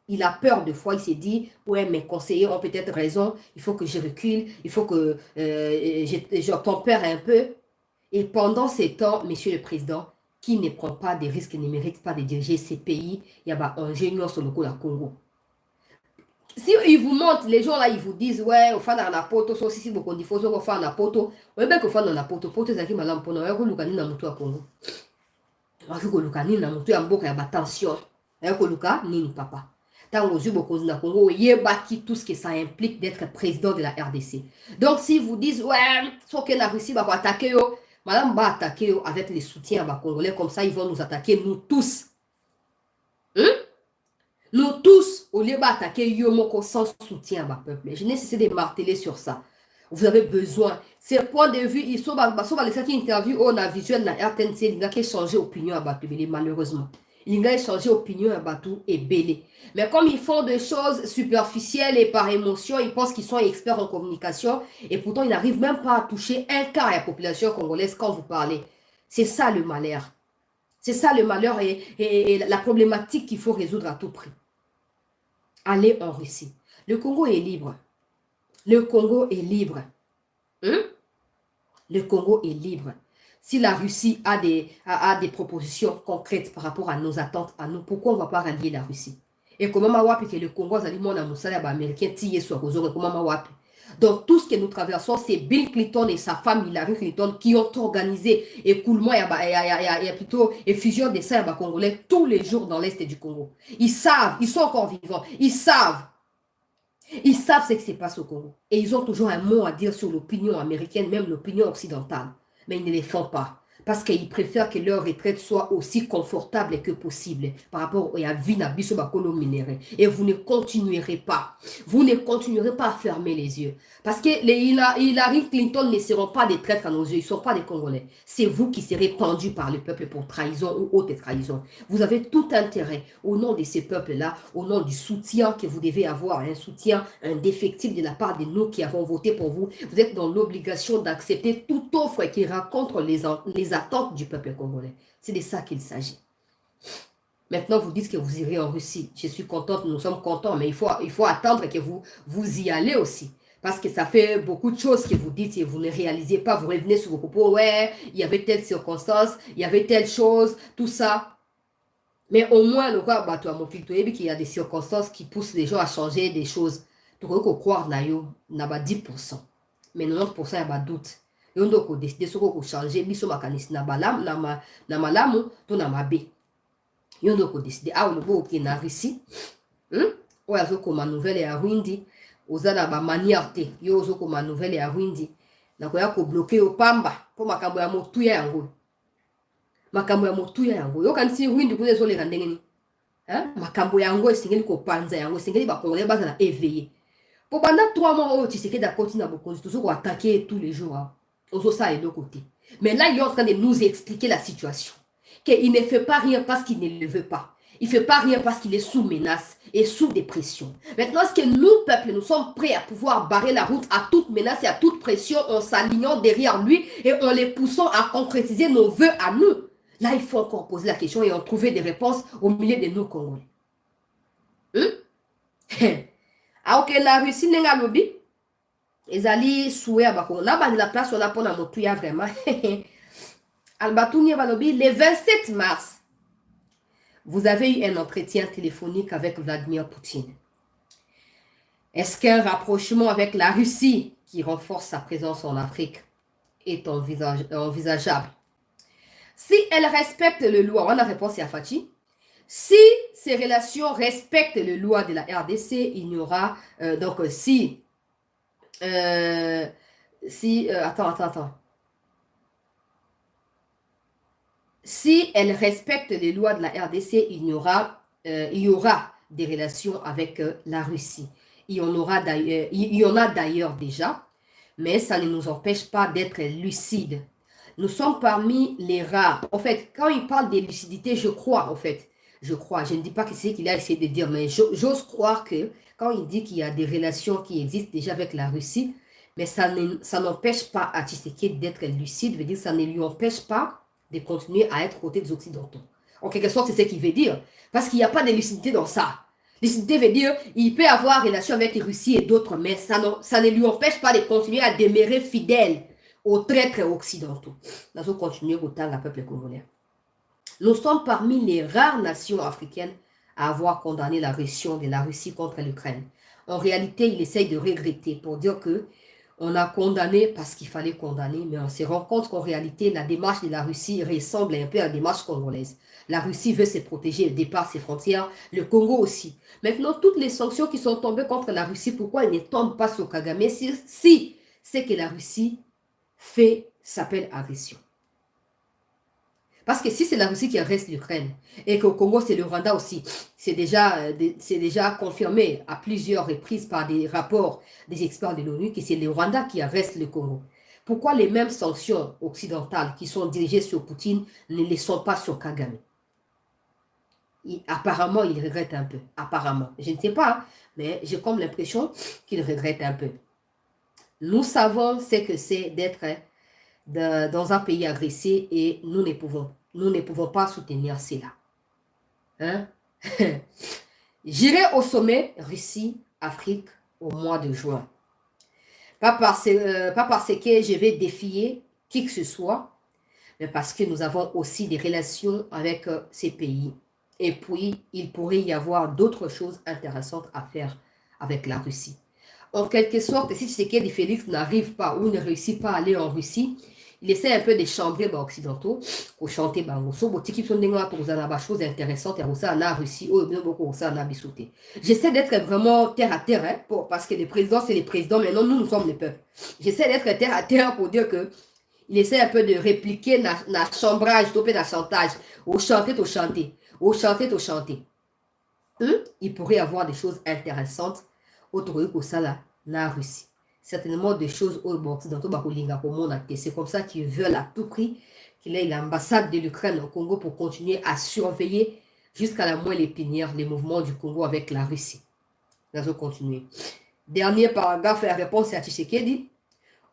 il a peur de fois, il s'est dit, ouais, mes conseillers ont peut-être raison, il faut que je recule, il faut que je tempère un peu. Et pendant ces temps, monsieur le président, qui ne prend pas des risques, ne mérite pas de diriger ces pays, il y a un génie sur le coup la Congo. Si ils vous montrent, les gens là, ils vous disent, ouais, au fan dans la poto, so si beaucoup de fois, au fan dans la poto, ouais, ben, au fan dans la poto, poto, c'est qui m'a l'ampono, ouais, que l'ukani na mutu à Congo. Ouais, que l'ukani na mutu à mboka, y a tension. Ouais, que l'ukani ni papa. Tant aux yeux, beaucoup de Congo, il y a tout ce que ça implique d'être président de la RDC. Donc, si vous dites, ouais, soit que la Russie va attaquer, madame va attaquer avec les soutiens congolais, comme ça, ils vont nous attaquer, nous tous. Hein? Nous tous, au lieu d'attaquer Yomoko sans soutien, peuple. Je n'ai cessé de marteler sur ça. Vous avez besoin. Ces points de vue, ils sont les interviews, on a visuel la RTNC, il a changé d'opinion à Batou, malheureusement. Il a changé d'opinion à Batou et Bélé. Mais comme ils font des choses superficielles et par émotion, ils pensent qu'ils sont experts en communication et pourtant ils n'arrivent même pas à toucher un quart de la population congolaise quand vous parlez. C'est ça le malheur. C'est ça le malheur et la problématique qu'il faut résoudre à tout prix. Aller en Russie. Le Congo est libre. Le Congo est libre. Le Congo est libre. Si la Russie a des propositions concrètes par rapport à nos attentes, à nous, pourquoi on ne va pas rallier la Russie? Et comment mawapi que le Congo a dit mon amoussala américain tillé sur Rozo, comment mawapi? Donc tout ce que nous traversons, c'est Bill Clinton et sa femme Hillary Clinton qui ont organisé écoulement et plutôt effusion des Serbes congolais tous les jours dans l'est du Congo. Ils savent, ils sont encore vivants, ils savent ce qui se passe au Congo. Et ils ont toujours un mot à dire sur l'opinion américaine, même l'opinion occidentale. Mais ils ne les font pas. Parce qu'ils préfèrent que leur retraite soit aussi confortable que possible par rapport à la vie na biso bakolo minéré. Et vous ne continuerez pas. Vous ne continuerez pas à fermer les yeux. Parce que les Hillary Clinton ne seront pas des traîtres à nos yeux. Ils ne sont pas des Congolais. C'est vous qui serez pendus par le peuple pour trahison ou haute trahison. Vous avez tout intérêt, au nom de ces peuples-là, au nom du soutien que vous devez avoir, un soutien indéfectible de la part de nous qui avons voté pour vous. Vous êtes dans l'obligation d'accepter toute offre qui rencontre les attentes du peuple congolais. C'est de ça qu'il s'agit. Maintenant, vous dites que vous irez en Russie. Je suis contente, nous sommes contents, mais il faut attendre que vous y allez aussi. Parce que ça fait beaucoup de choses que vous dites et vous ne réalisez pas. Vous revenez sur vos propos. Ouais, il y avait telle circonstance, il y avait telle chose, tout ça. Mais au moins, le roi Bato a montré qu'il y a des circonstances qui poussent les gens à changer des choses. Tu peux croire nayo, n'a pas 10%. Mais 90%, il y a pas doute. Yo ndoko décider ce qu'on changer, biso makanisi na balam, na malamu, to na mabe. Yo ndoko décider, ah, on va ok na Russie. Ou yazo koma nouvelle ya Rwindi. Oza na ba manière te. Yo ozo koma nouvelle ya Rwindi. Na koya ko bloquer yo pamba. Po makambo ya motuya yango. Makambo ya motuya yango. Yo kanisi Rwindi kune zo le kandengeni. Makambo yango esengeli ko panza yango. Esengeli ba Congolais baza na éveillé. Pour pendant 3 mois, oh, tu sais que d'accord, tu n'as pas toujours attaquer tous les jours. Ozo ça et de côté. Mais là, il est en train de nous expliquer la situation. Qu'il ne fait pas rien parce qu'il ne le veut pas. Il ne fait pas rien parce qu'il est sous menace et sous dépression. Maintenant, est-ce que nous, peuple, nous sommes prêts à pouvoir barrer la route à toute menace et à toute pression en s'alignant derrière lui et en les poussant à concrétiser nos vœux à nous? Là, il faut encore poser la question et en trouver des réponses au milieu de nos Congolais. Ah, ok, la Russie n'est lobby. Ezali souhait à Bako. Là, la place, on a pour la motouya vraiment. Albatouni lobby, le 27 mars, vous avez eu un entretien téléphonique avec Vladimir Poutine. Est-ce qu'un rapprochement avec la Russie, qui renforce sa présence en Afrique, est envisageable? Si elle respecte le loi, on a réponse à Fachi. Si ces relations respectent les lois de la RDC, il n'y aura... donc, attends. Si elle respecte les lois de la RDC, il y aura des relations avec la Russie. Il y en a d'ailleurs déjà, mais ça ne nous empêche pas d'être lucides. Nous sommes parmi les rares. En fait, quand il parle de lucidité, je crois, en fait. Je ne dis pas que c'est ce qu'il a essayé de dire, mais j'ose croire que quand il dit qu'il y a des relations qui existent déjà avec la Russie, mais ça n'empêche pas à Tshisekedi d'être lucide, veut dire que ça ne lui empêche pas de continuer à être côté des Occidentaux. En quelque sorte, c'est ce qu'il veut dire. Parce qu'il n'y a pas de lucidité dans ça. Lucidité veut dire qu'il peut avoir relation avec la Russie et d'autres, mais ça ne lui empêche pas de continuer à demeurer fidèle aux traîtres occidentaux. Nous allons continuer autant le peuple congolais. Nous sommes parmi les rares nations africaines à avoir condamné l'agression de la Russie contre l'Ukraine. En réalité, il essaye de regretter pour dire que on a condamné parce qu'il fallait condamner, mais on se rend compte qu'en réalité, la démarche de la Russie ressemble un peu à la démarche congolaise. La Russie veut se protéger, elle départ ses frontières, le Congo aussi. Maintenant, toutes les sanctions qui sont tombées contre la Russie, pourquoi elles ne tombent pas sur Kagame si c'est que la Russie fait s'appelle agression? Parce que si c'est la Russie qui arrête l'Ukraine et qu'au Congo c'est le Rwanda aussi, c'est déjà confirmé à plusieurs reprises par des rapports des experts de l'ONU que c'est le Rwanda qui arrête le Congo. Pourquoi les mêmes sanctions occidentales qui sont dirigées sur Poutine ne les sont pas sur Kagame? Apparemment, il regrette un peu. Apparemment. Je ne sais pas, mais j'ai comme l'impression qu'il regrette un peu. Nous savons ce que c'est d'être dans un pays agressé et nous ne pouvons pas soutenir cela. Hein? J'irai au sommet Russie-Afrique au mois de juin. Pas parce que je vais défier qui que ce soit, mais parce que nous avons aussi des relations avec ces pays. Et puis, il pourrait y avoir d'autres choses intéressantes à faire avec la Russie. En quelque sorte, si Tshisekedi Félix n'arrive pas ou ne réussit pas à aller en Russie, il essaie un peu de chambrer les Occidentaux pour chanter Bangoso. Choses intéressantes en Russie. J'essaie d'être vraiment terre à terre, hein, parce que les présidents, c'est les présidents. Maintenant, nous sommes les peuples. J'essaie d'être terre à terre pour dire que Il essaie un peu de répliquer na chambrage, na chantage. Au chanter, au chanter. Au chanter, au chanter. Il pourrait y avoir des choses intéressantes autres que ça là, la Russie. Certainement des choses occidentaux, c'est comme ça qu'ils veulent à tout prix qu'il ait l'ambassade de l'Ukraine au Congo pour continuer à surveiller jusqu'à la moelle épinière les mouvements du Congo avec la Russie. Nous allons continuer. Dernier paragraphe, la réponse est à Tshisekedi.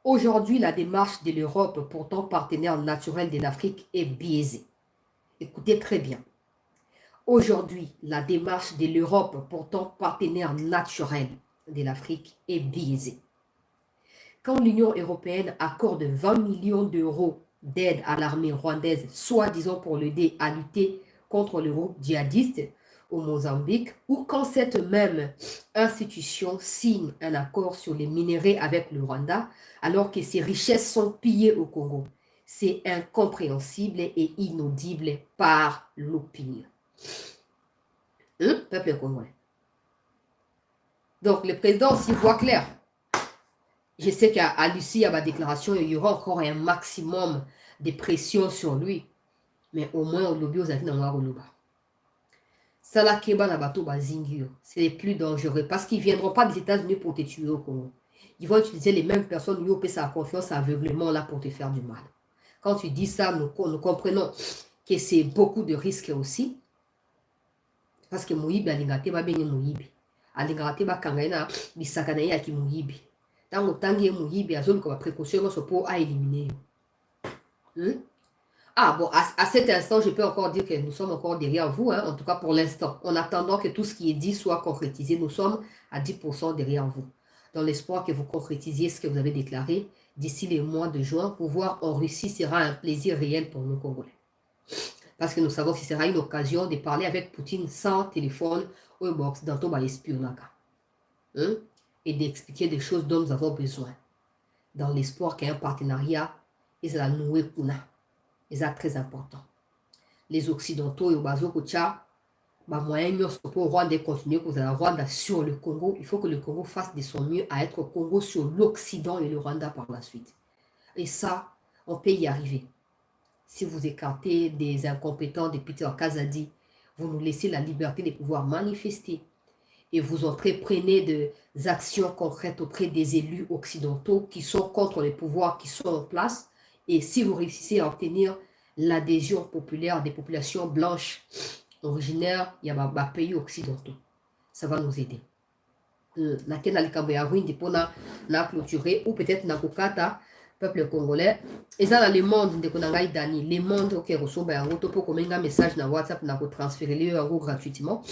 Aujourd'hui, la démarche de l'Europe, pourtant partenaire naturel de l'Afrique, est biaisée. Écoutez très bien. Aujourd'hui, la démarche de l'Europe, pourtant partenaire naturel de l'Afrique, est biaisée. Quand l'Union européenne accorde 20 millions d'euros d'aide à l'armée rwandaise, soi-disant pour l'aider à lutter contre le groupe djihadiste au Mozambique, ou quand cette même institution signe un accord sur les minerais avec le Rwanda, alors que ses richesses sont pillées au Congo. C'est incompréhensible et inaudible par l'opinion. Peuple congolais. Donc, le président aussi voit clair. Je sais qu'à Lucie, à ma déclaration, il y aura encore un maximum de pression sur lui. Mais au moins, au lobby, aux Avis, au lobby. Sala Keba na bateau bazingio, c'est les plus dangereux parce qu'ils ne viendront pas des États-Unis pour te tuer au Congo. Ils vont utiliser les mêmes personnes, ils ont sa confiance aveuglément là pour te faire du mal. Quand tu dis ça, nous comprenons que c'est beaucoup de risques aussi. Parce que Moïbi, alingate ba benye Moïbi. Alingate ba kangaina, bisakana ya ki Moïbi. Tango tangi Moïbi, azolu comme précaution, so pour à éliminer. Ah bon, à cet instant, je peux encore dire que nous sommes encore derrière vous, hein, en tout cas pour l'instant. En attendant que tout ce qui est dit soit concrétisé, nous sommes à 10% derrière vous. Dans l'espoir que vous concrétisiez ce que vous avez déclaré d'ici les mois de juin, pour voir en Russie sera un plaisir réel pour nos Congolais. Parce que nous savons que ce sera une occasion de parler avec Poutine sans téléphone ou occidentaux espionnage. Et d'expliquer des choses dont nous avons besoin. Dans l'espoir qu'il y ait un partenariat, ils la nouer kuna. C'est très important. Les Occidentaux et au Bazokocha, moyen pour Rwanda continuer pour la Rwanda sur le Congo. Il faut que le Congo fasse de son mieux à être Congo sur l'Occident et le Rwanda par la suite. Et ça, on peut y arriver. Si vous écartez des incompétents de Peter Kazadi, vous nous laissez la liberté de pouvoir manifester et vous entreprenez des actions concrètes auprès des élus occidentaux qui sont contre les pouvoirs qui sont en place. Et si vous réussissez à obtenir l'adhésion populaire des populations blanches originaires, il y a des pays occidentaux. Ça va nous aider. Na clôturer ou peut-être na kokata peuple congolais. Et ça dans le monde de Konangai Dani, le monde qui reçoit un pour comme un message na WhatsApp na ko transférer le gratuitement.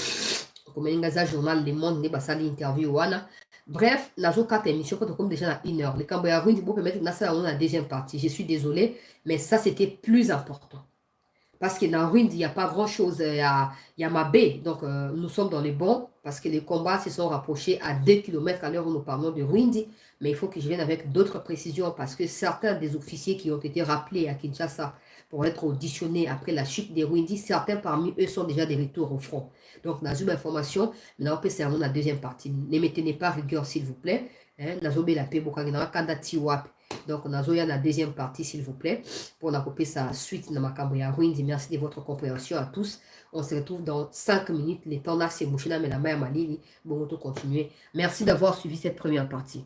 Comme un journal le monde ne basali interview wana. Bref, nous avons 4 émissions comme déjà à 1 heure. Le Cambodge vous permettre de la deuxième partie. Je suis désolée, mais ça c'était plus important. Parce que dans Rundi, il n'y a pas grand-chose. Il y a Mabé, donc nous sommes dans les bons, parce que les combats se sont rapprochés à 2 km à l'heure où nous parlons de Rundi. Mais il faut que je vienne avec d'autres précisions, parce que certains des officiers qui ont été rappelés à Kinshasa pour être auditionnés après la chute des Rundi, certains parmi eux sont déjà des retours au front. Donc, nous avons une information, mais on peut servir la deuxième partie. Ne me tenez pas rigueur, s'il vous plaît. Nous avons la paix, donc, on a la deuxième partie, s'il vous plaît, pour la couper sa suite dans ma caméra. Merci de votre compréhension à tous. On se retrouve dans 5 minutes. Les temps là, c'est mouché, mais la main à Malili. Bon, on va continuer. Merci d'avoir suivi cette première partie.